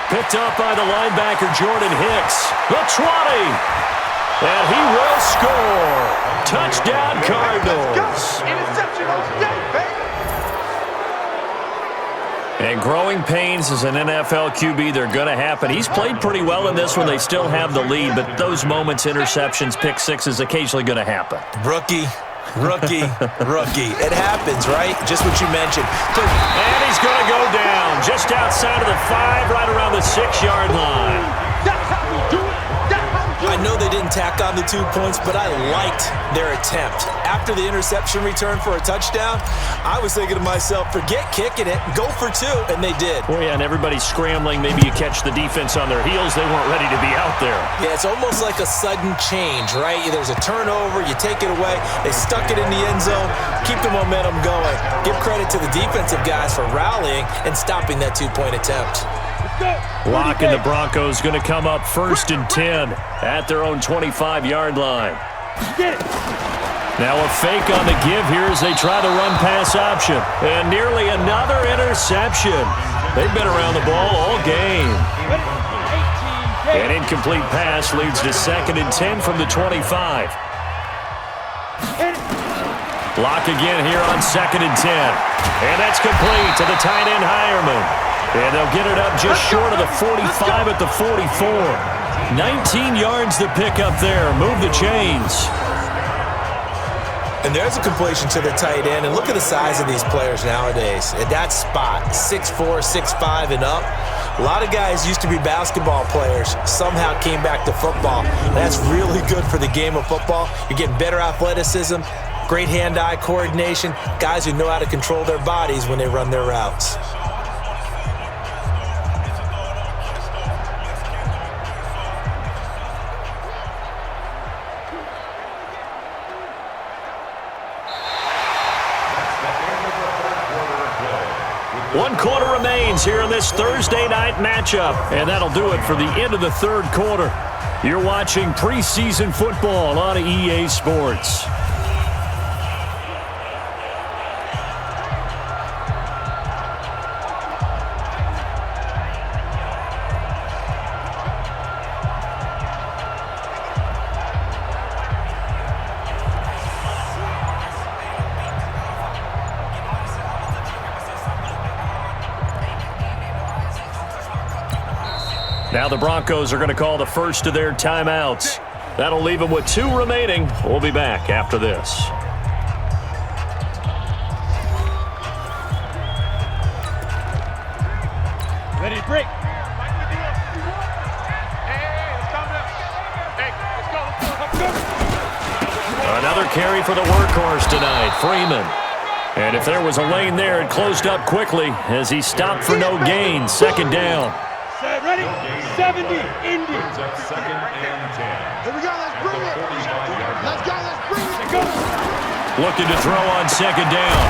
Picked up by the linebacker, Jordan Hicks. The 20. And he will score. Touchdown, Cardinals. Interception all day, baby. And growing pains as an NFL QB, they're going to happen. He's played pretty well in this one. They still have the lead, but those moments, interceptions, pick sixes, occasionally going to happen. Rookie. It happens, right? Just what you mentioned. And he's going to go down just outside of the 5, right around the 6-yard line. That's how we do it. That's how we do it. I know they didn't tack on the 2 points, but I liked their attempt. After the interception return for a touchdown, I was thinking to myself, forget kicking it, go for 2, and they did. Well, yeah, and everybody's scrambling. Maybe you catch the defense on their heels. They weren't ready to be out there. Yeah, it's almost like a sudden change, right? There's a turnover, you take it away, they stuck it in the end zone, keep the momentum going. Give credit to the defensive guys for rallying and stopping that 2-point attempt. Lock and the Broncos going to come up 1st and 10 at their own 25-yard line. Get it. Now a fake on the give here as they try the run-pass option. And nearly another interception. They've been around the ball all game. An incomplete pass leads to 2nd and 10 from the 25. Lock again here on 2nd and 10. And that's complete to the tight end Hireman. And they'll get it up just short of the 45 at the 44. 19 yards to pick up there. Move the chains. And there's a completion to the tight end. And look at the size of these players nowadays. At that spot, 6'4", 6'5", and up. A lot of guys used to be basketball players, somehow came back to football. And that's really good for the game of football. You're getting better athleticism, great hand-eye coordination, guys who know how to control their bodies when they run their routes. One quarter remains here in this Thursday night matchup, and that'll do it for the end of the third quarter. You're watching preseason football on EA Sports. Now the Broncos are going to call the first of their timeouts. That'll leave them with 2 remaining. We'll be back after this. Ready to break. Another carry for the workhorse tonight, Freeman. And if there was a lane there, it closed up quickly as he stopped for no gain. 2nd down. Set, ready? 70, Indy. It's at 2nd and 10. Here we go, let's bring it. Let's go, let's bring it. Go. Looking to throw on 2nd down.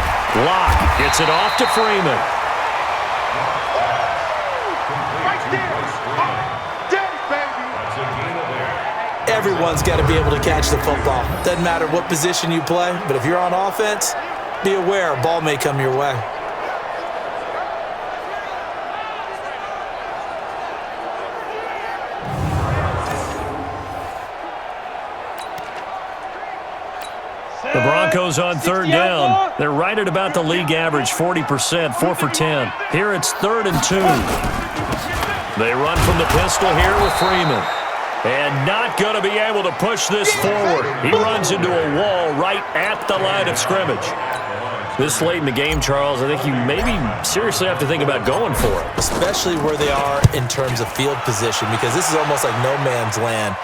Lock gets it off to Freeman. Right there. Daddy, baby. That's a gain of 8. Everyone's got to be able to catch the football. Doesn't matter what position you play, but if you're on offense, be aware a ball may come your way. The Broncos on 3rd down. They're right at about the league average, 40%, 4 for 10. Here it's 3rd and 2. They run from the pistol here with Freeman. And not going to be able to push this forward. He runs into a wall right at the line of scrimmage. This late in the game, Charles, I think you maybe seriously have to think about going for it. Especially where they are in terms of field position, because this is almost like no man's land.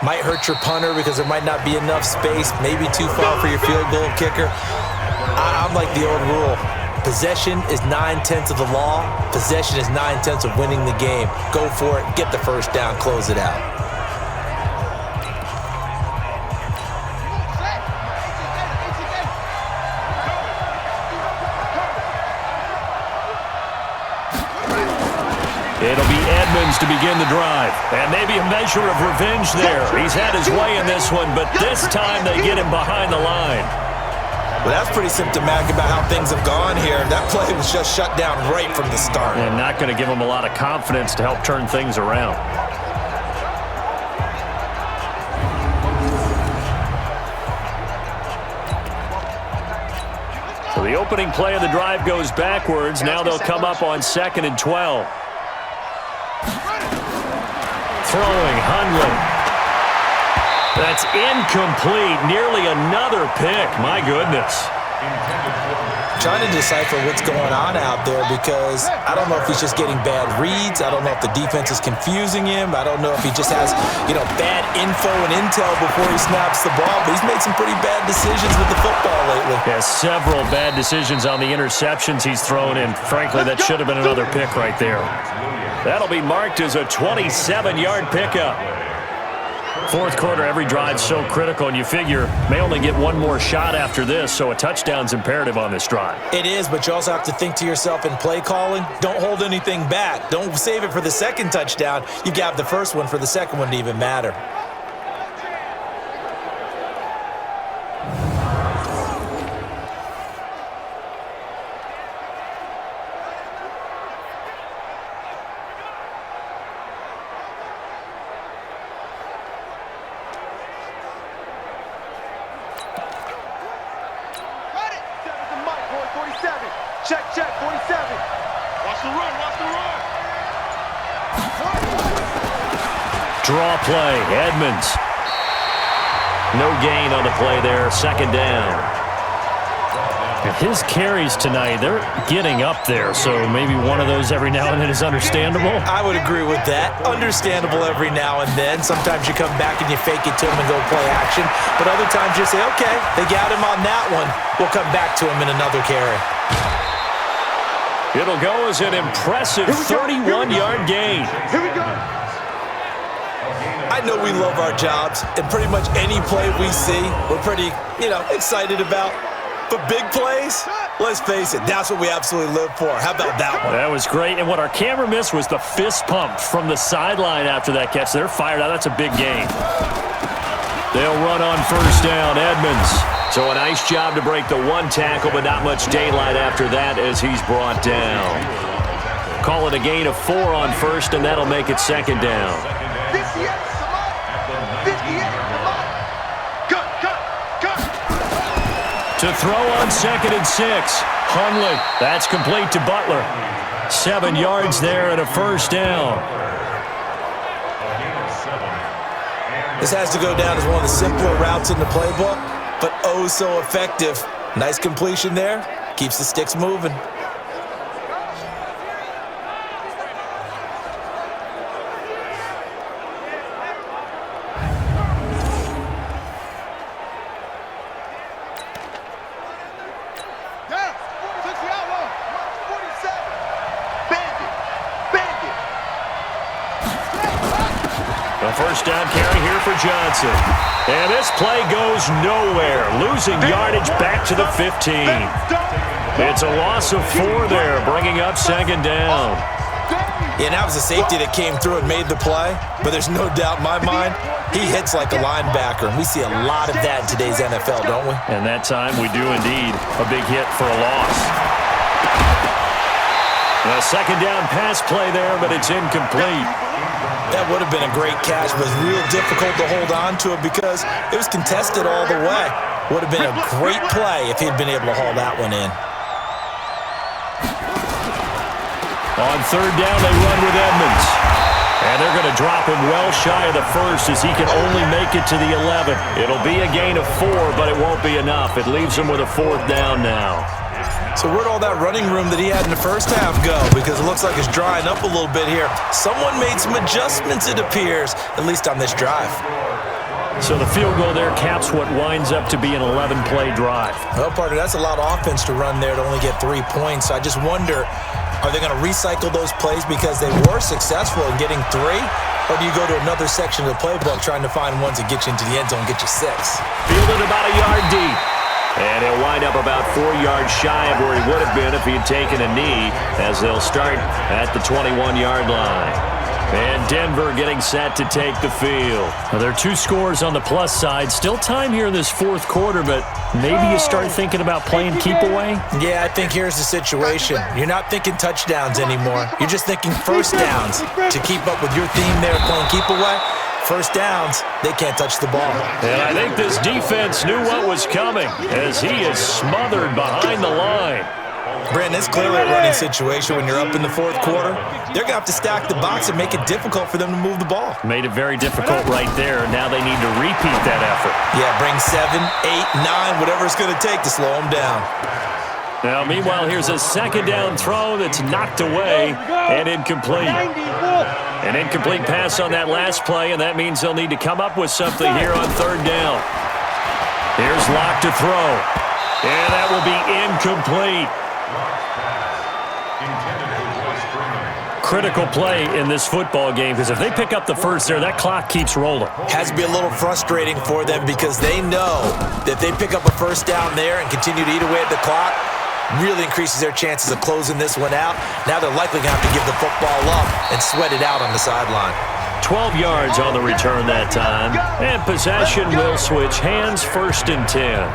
Might hurt your punter because there might not be enough space, maybe too far for your field goal kicker. I'm like the old rule. Possession is 9/10 of the law. Possession is 9/10 of winning the game. Go for it, get the first down, close it out. Edmonds to begin the drive. And maybe a measure of revenge there. He's had his way in this one, but this time they get him behind the line. Well, that's pretty symptomatic about how things have gone here. That play was just shut down right from the start. And not going to give him a lot of confidence to help turn things around. So the opening play of the drive goes backwards. Now they'll come up on 2nd and 12. Throwing, Hundley. That's incomplete. Nearly another pick. My goodness. Trying to decipher what's going on out there because I don't know if he's just getting bad reads. I don't know if the defense is confusing him. I don't know if he just has, bad info and intel before he snaps the ball. But he's made some pretty bad decisions with the football lately. Yeah, several bad decisions on the interceptions he's thrown in. Frankly, that should have been another pick right there. That'll be marked as a 27-yard pickup. Fourth quarter, every drive's so critical, and you figure may only get one more shot after this, so a touchdown's imperative on this drive. It is, but you also have to think to yourself in play calling, don't hold anything back. Don't save it for the second touchdown. You got the first one for the second one to even matter. Check, 47. Watch the run, watch the run. Draw play, Edmonds. No gain on the play there, 2nd down. His carries tonight, they're getting up there, so maybe one of those every now and then is understandable. I would agree with that. Understandable every now and then. Sometimes you come back and you fake it to him and go play action. But other times you say, okay, they got him on that one. We'll come back to him in another carry. It'll go as an impressive 31-yard gain. Here we go. I know we love our jobs, and pretty much any play we see, we're pretty, excited about. But big plays, let's face it, that's what we absolutely live for. How about that one? That was great, and what our camera missed was the fist pump from the sideline after that catch. They're fired out. That's a big gain. They'll run on 1st down, Edmonds. So a nice job to break the one tackle, but not much daylight after that as he's brought down. Call it a gain of 4 on 1st, and that'll make it 2nd down. 58, come on. 58, come on. Cut. To throw on 2nd and 6. Hundley. That's complete to Butler. 7 yards there and a 1st down. This has to go down as one of the simpler routes in the playbook, but oh so effective. Nice completion there. Keeps the sticks moving. First down carry here for Johnson. And this play goes nowhere. Losing yardage back to the 15. It's a loss of 4 there, bringing up 2nd down. Yeah, that was a safety that came through and made the play. But there's no doubt in my mind, he hits like a linebacker. And we see a lot of that in today's NFL, don't we? And that time we do indeed. A big hit for a loss. A 2nd down pass play there, but it's incomplete. That would have been a great catch, but it was real difficult to hold on to it because it was contested all the way. Would have been a great play if he'd been able to haul that one in. On 3rd down, they run with Edmonds. And they're going to drop him well shy of the 1st as he can only make it to the 11. It'll be a gain of 4, but it won't be enough. It leaves him with a 4th down now. So where'd all that running room that he had in the first half go? Because it looks like it's drying up a little bit here. Someone made some adjustments, it appears, at least on this drive. So the field goal there caps what winds up to be an 11-play drive. Well, partner, that's a lot of offense to run there to only get 3 points. So I just wonder, are they going to recycle those plays because they were successful in getting 3? Or do you go to another section of the playbook trying to find ones that get you into the end zone and get you 6? Fielded about a yard deep. And he'll wind up about 4 yards shy of where he would have been if he had taken a knee, as they'll start at the 21-yard line. And Denver getting set to take the field. Now, there are 2 scores on the plus side. Still time here in this fourth quarter, but maybe you start thinking about playing keep away? Yeah, I think here's the situation. You're not thinking touchdowns anymore. You're just thinking first downs. To keep up with your theme there, playing keep away, first downs, they can't touch the ball. And I think this defense knew what was coming as he is smothered behind the line. Brandon, it's clearly a running situation when you're up in the fourth quarter. They're going to have to stack the box and make it difficult for them to move the ball. Made it very difficult right there. Now they need to repeat that effort. Yeah, bring 7, 8, 9, whatever it's going to take to slow them down. Now, meanwhile, here's a second down throw that's knocked away and incomplete. An incomplete pass on that last play, and that means they'll need to come up with something here on third down. Here's Locke to throw, and that will be incomplete. Critical play in this football game because if they pick up the first there, that clock keeps rolling. Has to be a little frustrating for them because they know that if they pick up a first down there and continue to eat away at the clock, really increases their chances of closing this one out. Now they're likely going to have to give the football up and sweat it out on the sideline. 12 yards on the return that time, and possession will switch hands, 1st and 10.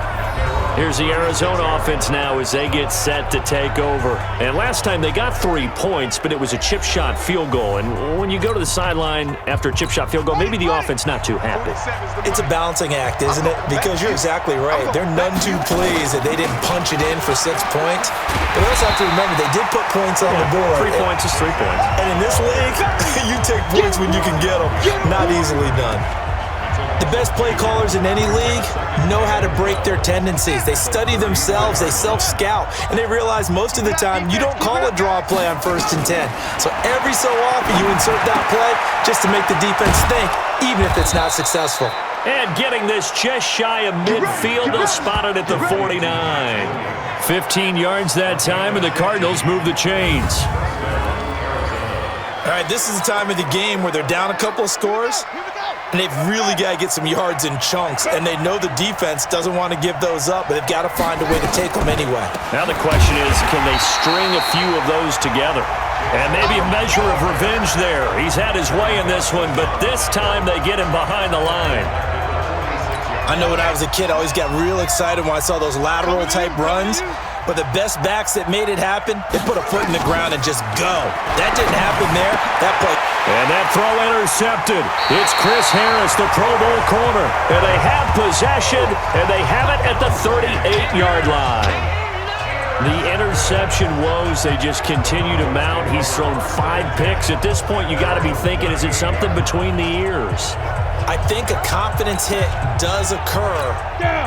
Here's the Arizona offense now as they get set to take over. And last time they got 3 points, but it was a chip shot field goal. And when you go to the sideline after a chip shot field goal, maybe the offense not too happy. It's a balancing act, isn't it? Because you're exactly right. They're none too pleased that they didn't punch it in for 6 points. But you also have to remember they did put points on the board. 3 points is 3 points. And in this league, you take points when you can get them. Not easily done. The best play callers in any league know how to break their tendencies. They study themselves, they self-scout, and they realize most of the time you don't call a draw play on 1st and 10. So every so often you insert that play just to make the defense think, even if it's not successful. And getting this just shy of midfield, they'll spot it at the 49. 15 yards that time, and the Cardinals move the chains. All right, this is the time of the game where they're down a couple of scores, and they've really got to get some yards in chunks, and they know the defense doesn't want to give those up, but they've got to find a way to take them anyway. Now the question is, can they string a few of those together? And maybe a measure of revenge there. He's had his way in this one, but this time they get him behind the line. I know when I was a kid, I always got real excited when I saw those lateral-type runs. But the best backs that made it happen, they put a foot in the ground and just go. That didn't happen there. That play. And that throw intercepted. It's Chris Harris, the Pro Bowl corner. And they have possession, and they have it at the 38-yard line. The interception woes, they just continue to mount. He's thrown 5 picks. At this point, you got to be thinking, is it something between the ears? I think a confidence hit does occur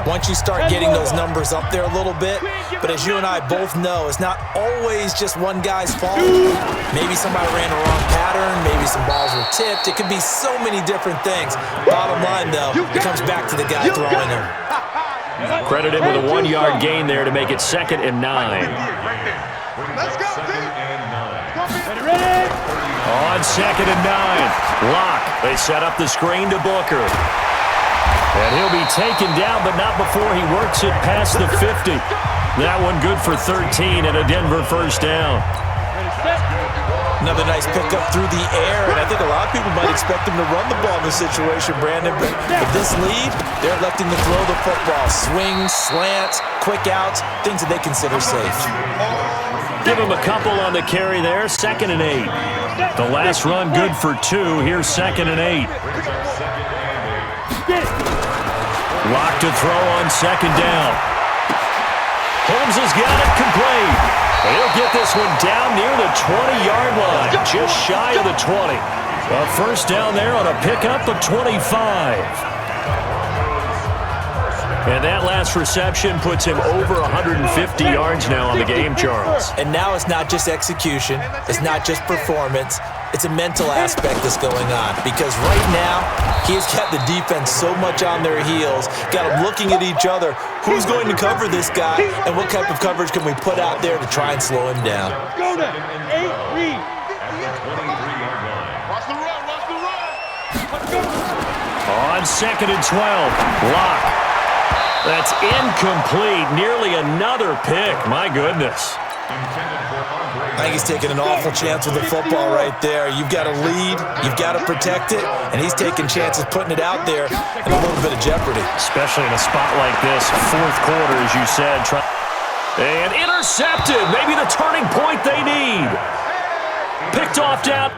once you start getting those numbers up there a little bit. But as you and I both know, it's not always just one guy's fault. Maybe somebody ran the wrong pattern. Maybe some balls were tipped. It could be so many different things. Bottom line, though, it comes back to the guy throwing them. Credit him with a 1-yard gain there to make it 2nd and 9. Let's go, Ready? On 2nd and 9, Locke. They set up the screen to Booker. And he'll be taken down, but not before he works it past the 50. That one good for 13 and a Denver first down. Another nice pickup through the air, and I think a lot of people might expect them to run the ball in this situation, Brandon, but with this lead, they're electing to throw the football. Swings, slants, quick outs, things that they consider safe. Give him a couple on the carry there, 2nd and 8. The last run good for 2. Here's 2nd and 8. Locked to throw on 2nd down. Holmes has got it complete. He'll get this one down near the 20-yard line, just shy of the 20. A first down there on a pickup of 25. And that last reception puts him over 150 yards now on the game, Charles. And now it's not just execution. It's not just performance. It's a mental aspect that's going on. Because right now, he has got the defense so much on their heels, got them looking at each other. Who's going to cover this guy? And what type of coverage can we put out there to try and slow him down? Go to 8 read. Watch the run, watch the run. On 2nd and 12, Locke. That's incomplete. Nearly another pick. My goodness. I think he's taking an awful chance with the football right there. You've got to lead, you've got to protect it, and he's taking chances putting it out there in a little bit of jeopardy. Especially in a spot like this, fourth quarter, as you said. And intercepted. Maybe the turning point they need. Picked off down.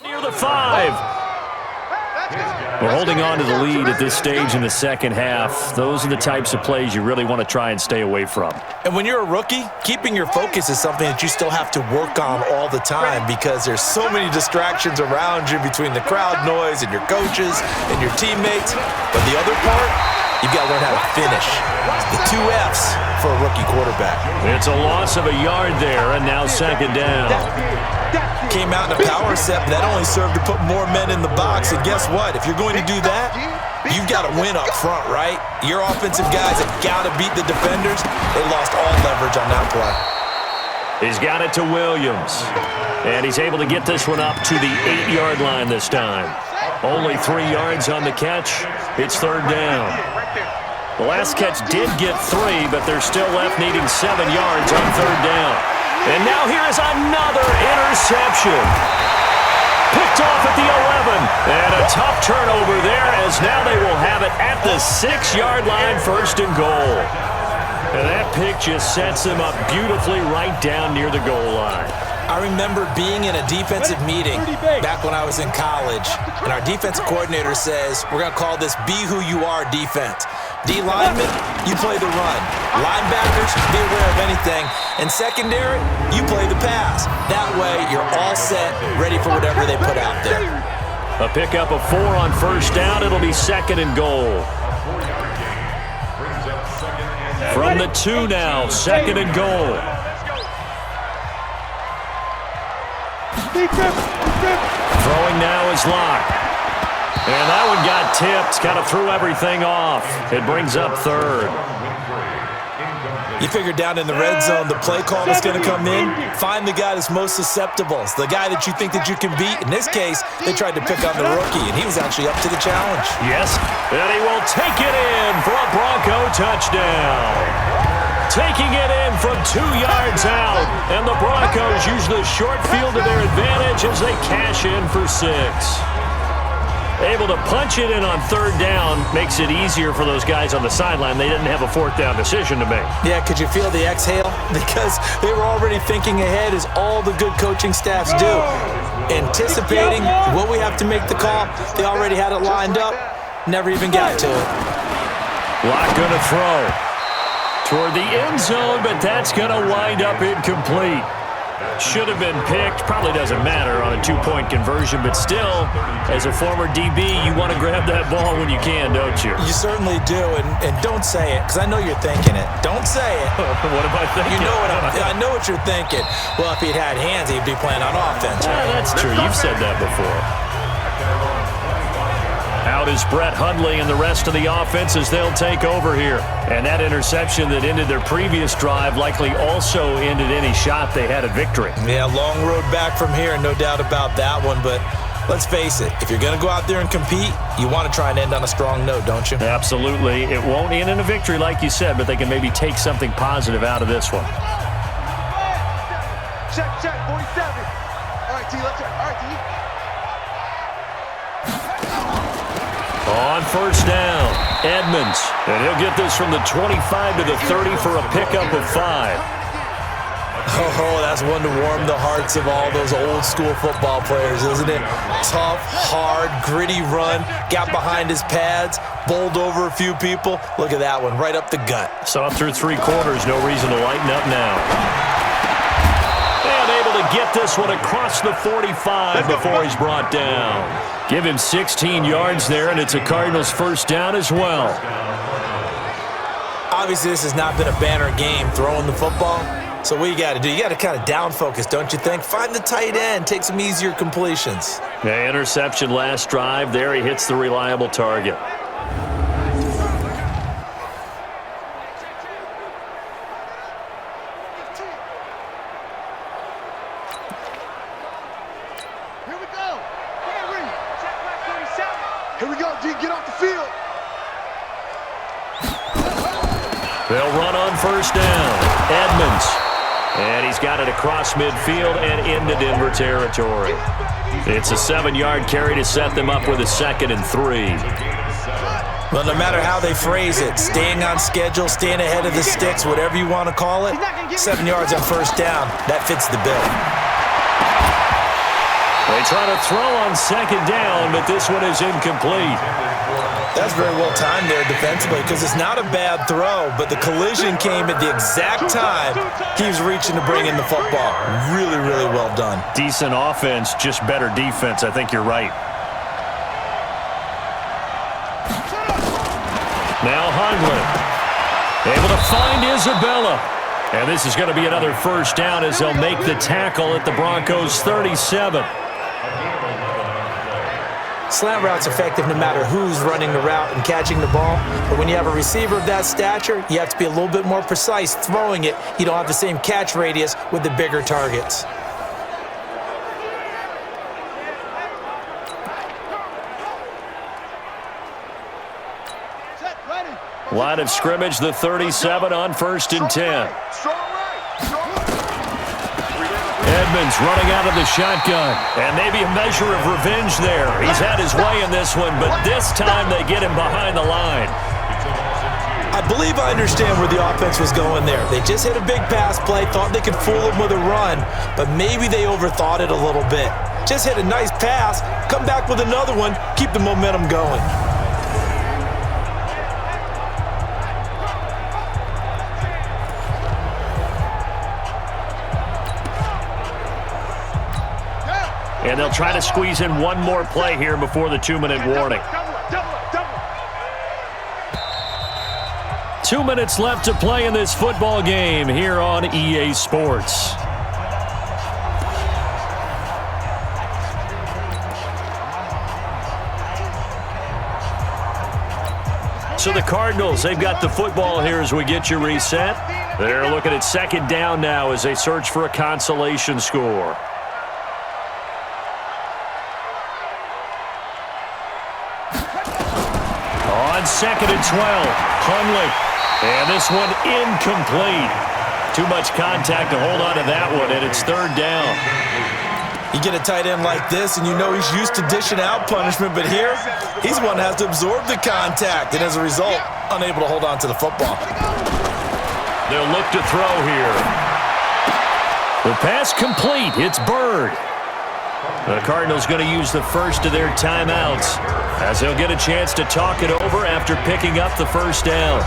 Near the 5. We're holding on to the lead at this stage in the second half. Those are the types of plays you really want to try and stay away from. And when you're a rookie, keeping your focus is something that you still have to work on all the time because there's so many distractions around you between the crowd noise and your coaches and your teammates. But the other part, you've got to learn how to finish. The 2 F's for a rookie quarterback. It's a loss of a yard there, and now second down. Came out in a power set, but that only served to put more men in the box. And guess what? If you're going to do that, you've got to win up front, right? Your offensive guys have got to beat the defenders. They lost all leverage on that play. He's got it to Williams. And he's able to get this one up to the 8-yard line this time. Only 3 yards on the catch. It's third down. The last catch did get 3, but they're still left needing 7 yards on third down. And now here is another interception. Picked off at the 11. And a tough turnover there as now they will have it at the 6-yard line, first and goal. And that pick just sets them up beautifully right down near the goal line. I remember being in a defensive meeting back when I was in college, and our defensive coordinator says, we're going to call this Be Who You Are defense. D linemen, you play the run. Linebackers, be aware of anything. And secondary, you play the pass. That way, you're all set, ready for whatever they put out there. A pickup of 4 on first down. It'll be second and goal. From the 2 now, second and goal. Throwing now is Locke. And that one got tipped, kind of threw everything off. It brings up third. You figure down in the red zone, the play call is going to come in. Find the guy that's most susceptible, the guy that you think that you can beat. In this case, they tried to pick on the rookie, and he was actually up to the challenge. Yes, and he will take it in for a Bronco touchdown. Taking it in from 2 yards out, and the Broncos use the short field to their advantage as they cash in for 6. Able to punch it in on third down makes it easier for those guys on the sideline. They didn't have a fourth down decision to make. Yeah, could you feel the exhale? Because they were already thinking ahead, as all the good coaching staffs do. Anticipating, will we have to make the call? They already had it lined up. Never even got to it. Locke going to throw toward the end zone, but that's going to wind up incomplete. Should have been picked. Probably doesn't matter on a two-point conversion, but still, as a former DB, you want to grab that ball when you can, don't you? You certainly do, and don't say it, because I know you're thinking it. Don't say it. What am I thinking? You know I know what you're thinking. Well, if he'd had hands, he'd be playing on offense. Yeah, that's true. You've said that before. Out is Brett Hundley and the rest of the offense as they'll take over here. And that interception that ended their previous drive likely also ended any shot they had at victory. Yeah, long road back from here, no doubt about that one. But let's face it, if you're going to go out there and compete, you want to try and end on a strong note, don't you? Absolutely. It won't end in a victory like you said, but they can maybe take something positive out of this one. Check, 47. All right, T, let's check. All right, T. On first down, Edmonds. And he'll get this from the 25 to the 30 for a pickup of 5. Oh, that's one to warm the hearts of all those old school football players, isn't it? Tough, hard, gritty run, got behind his pads, bowled over a few people. Look at that one, right up the gut. Saw through 3 quarters, no reason to lighten up now. And able to get this one across the 45 before he's brought down. Give him 16 yards there, and it's a Cardinals first down as well. Obviously, this has not been a banner game throwing the football. So what you got to do, you got to kind of down focus, don't you think? Find the tight end, take some easier completions. Yeah, interception last drive. There he hits the reliable target. Here we go, G, get off the field. They'll run on first down. Edmonds. And he's got it across midfield and into Denver territory. It's a 7-yard carry to set them up with a 2nd and 3. Well, no matter how they phrase it, staying on schedule, staying ahead of the sticks, whatever you want to call it, 7 yards on first down, that fits the bill. They try to throw on 2nd down, but this one is incomplete. That's very well timed there defensively because it's not a bad throw, but the collision came at the exact time he was reaching to bring in the football. Really, really well done. Decent offense, just better defense. I think you're right. Now Hundley able to find Isabella. And this is going to be another first down as they'll make the tackle at the Broncos 37. Slant route's effective no matter who's running the route and catching the ball. But when you have a receiver of that stature, you have to be a little bit more precise throwing it. You don't have the same catch radius with the bigger targets. Line of scrimmage, the 37 on 1st and 10. Edmonds running out of the shotgun. And maybe a measure of revenge there. He's had his way in this one, but this time they get him behind the line. I believe I understand where the offense was going there. They just hit a big pass play, thought they could fool him with a run, but maybe they overthought it a little bit. Just hit a nice pass, come back with another one, keep the momentum going. And they'll try to squeeze in one more play here before the 2-minute warning. 2 minutes left to play in this football game here on EA Sports. So the Cardinals, they've got the football here as we get you reset. They're looking at 2nd down now as they search for a consolation score. On 2nd and 12, Hundley. And this one incomplete. Too much contact to hold on to that one, and it's 3rd down. You get a tight end like this, and you know he's used to dishing out punishment, but here, he's the one that has to absorb the contact, and as a result, unable to hold on to the football. They'll look to throw here. The pass complete. It's Bird. The Cardinals going to use the first of their timeouts as they'll get a chance to talk it over after picking up the first down.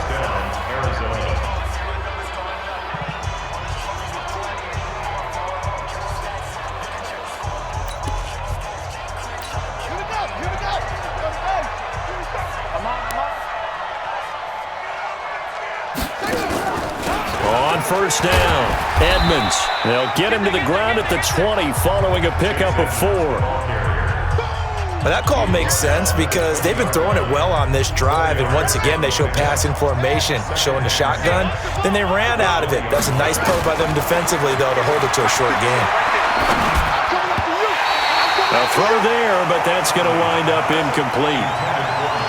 first down. Edmonds, they'll get him to the ground at the 20 following a pickup of 4. Well, that call makes sense because they've been throwing it well on this drive, and once again they show passing formation, showing the shotgun. Then they ran out of it. That's a nice play by them defensively, though, to hold it to a short game. A throw there, but that's going to wind up incomplete.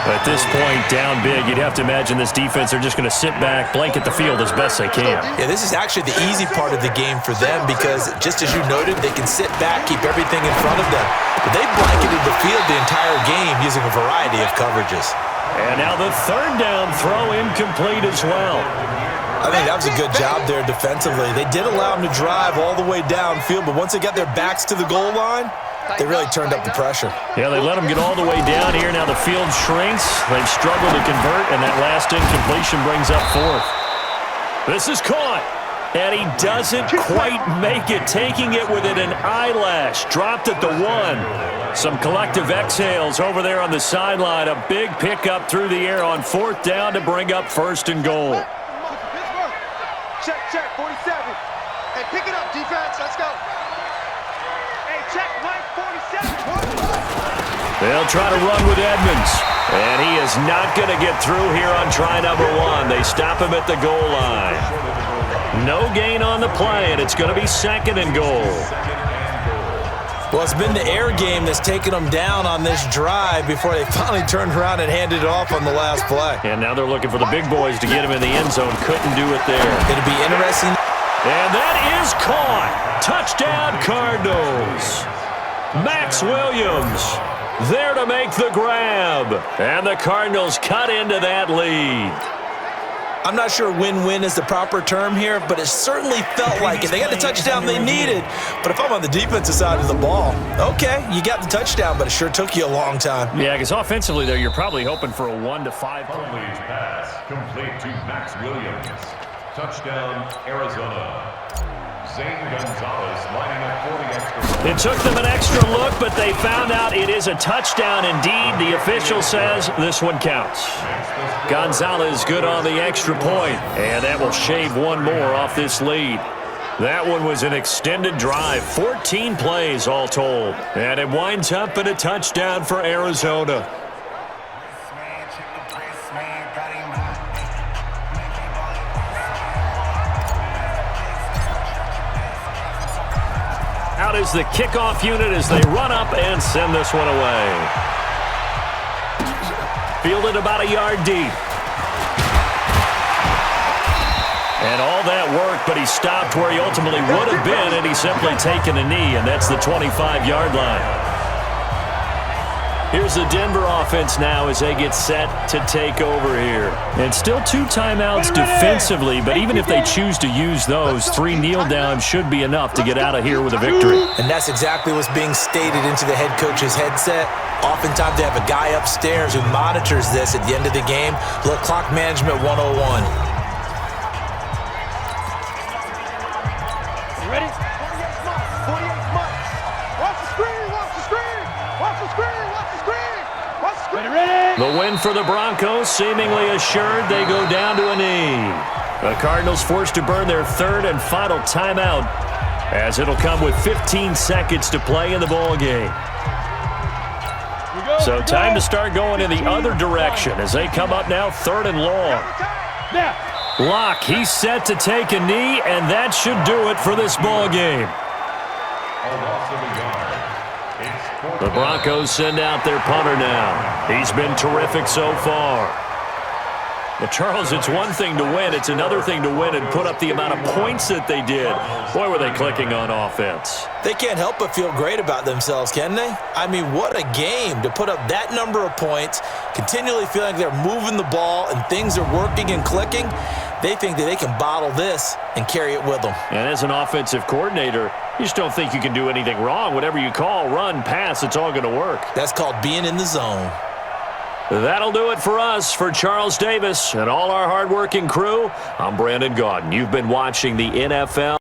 At this point, down big, you'd have to imagine this defense are just going to sit back, blanket the field as best they can. Yeah, this is actually the easy part of the game for them because, just as you noted, they can sit back, keep everything in front of them. But they blanketed the field the entire game using a variety of coverages. And now the third down throw incomplete as well. I think that was a good job there defensively. They did allow them to drive all the way downfield, but once they got their backs to the goal line, they really turned up the pressure. Yeah, they let them get all the way down here. Now the field shrinks. They've struggled to convert, and that last incompletion brings up 4th. This is caught, and he doesn't quite make it, taking it within an eyelash. Dropped at the 1. Some collective exhales over there on the sideline. A big pickup through the air on 4th down to bring up 1st and goal. Check, 47. Hey, pick it up, defense. Let's go. Hey, check, Mike, 47. They'll try to run with Edmonds, and he is not going to get through here on try number 1. They stop him at the goal line. No gain on the play, and it's going to be 2nd and goal. Well, it's been the air game that's taken them down on this drive before they finally turned around and handed it off on the last play. And now they're looking for the big boys to get him in the end zone. Couldn't do it there. It'll be interesting. And that is caught. Touchdown, Cardinals. Max Williams there to make the grab. And the Cardinals cut into that lead. I'm not sure win-win is the proper term here, but it certainly felt like it. They got the touchdown they needed, but if I'm on the defensive side of the ball, okay, you got the touchdown, but it sure took you a long time. Yeah, because offensively, though, you're probably hoping for a 1 to 5 point. Pass complete to Max Williams. Touchdown, Arizona. Zane Gonzalez lining up for the extra. It took them an extra look, but they found out it is a touchdown indeed. The official says this one counts. Gonzalez good on the extra point, and that will shave one more off this lead. That one was an extended drive, 14 plays all told, and it winds up in a touchdown for Arizona. Out is the kickoff unit as they run up and send this one away. Fielded about a yard deep. And all that work, but he stopped where he ultimately would have been, and he's simply taken a knee, and that's the 25-yard line. Here's the Denver offense now as they get set to take over here. And still 2 timeouts defensively, but even if they choose to use those, 3 kneel downs should be enough to get out of here with a victory. And that's exactly what's being stated into the head coach's headset. Oftentimes they have a guy upstairs who monitors this at the end of the game. Look, clock management 101. You ready? 48 months. Watch the screen, watch the screen. Watch the screen, watch the screen. Watch the screen. Ready? The win for the Broncos seemingly assured. They go down to a knee. The Cardinals forced to burn their 3rd and final timeout as it'll come with 15 seconds to play in the ball game. So time to start going in the other direction as they come up now 3rd and long. Locke, he's set to take a knee, and that should do it for this ball game. The Broncos send out their punter now. He's been terrific so far. Well, Charles, it's one thing to win. It's another thing to win and put up the amount of points that they did. Boy, were they clicking on offense. They can't help but feel great about themselves, can they? I mean, what a game to put up that number of points, continually feeling like they're moving the ball and things are working and clicking. They think that they can bottle this and carry it with them. And as an offensive coordinator, you just don't think you can do anything wrong. Whatever you call, run, pass, it's all going to work. That's called being in the zone. That'll do it for us. For Charles Davis and all our hardworking crew, I'm Brandon Gaudin. You've been watching the NFL.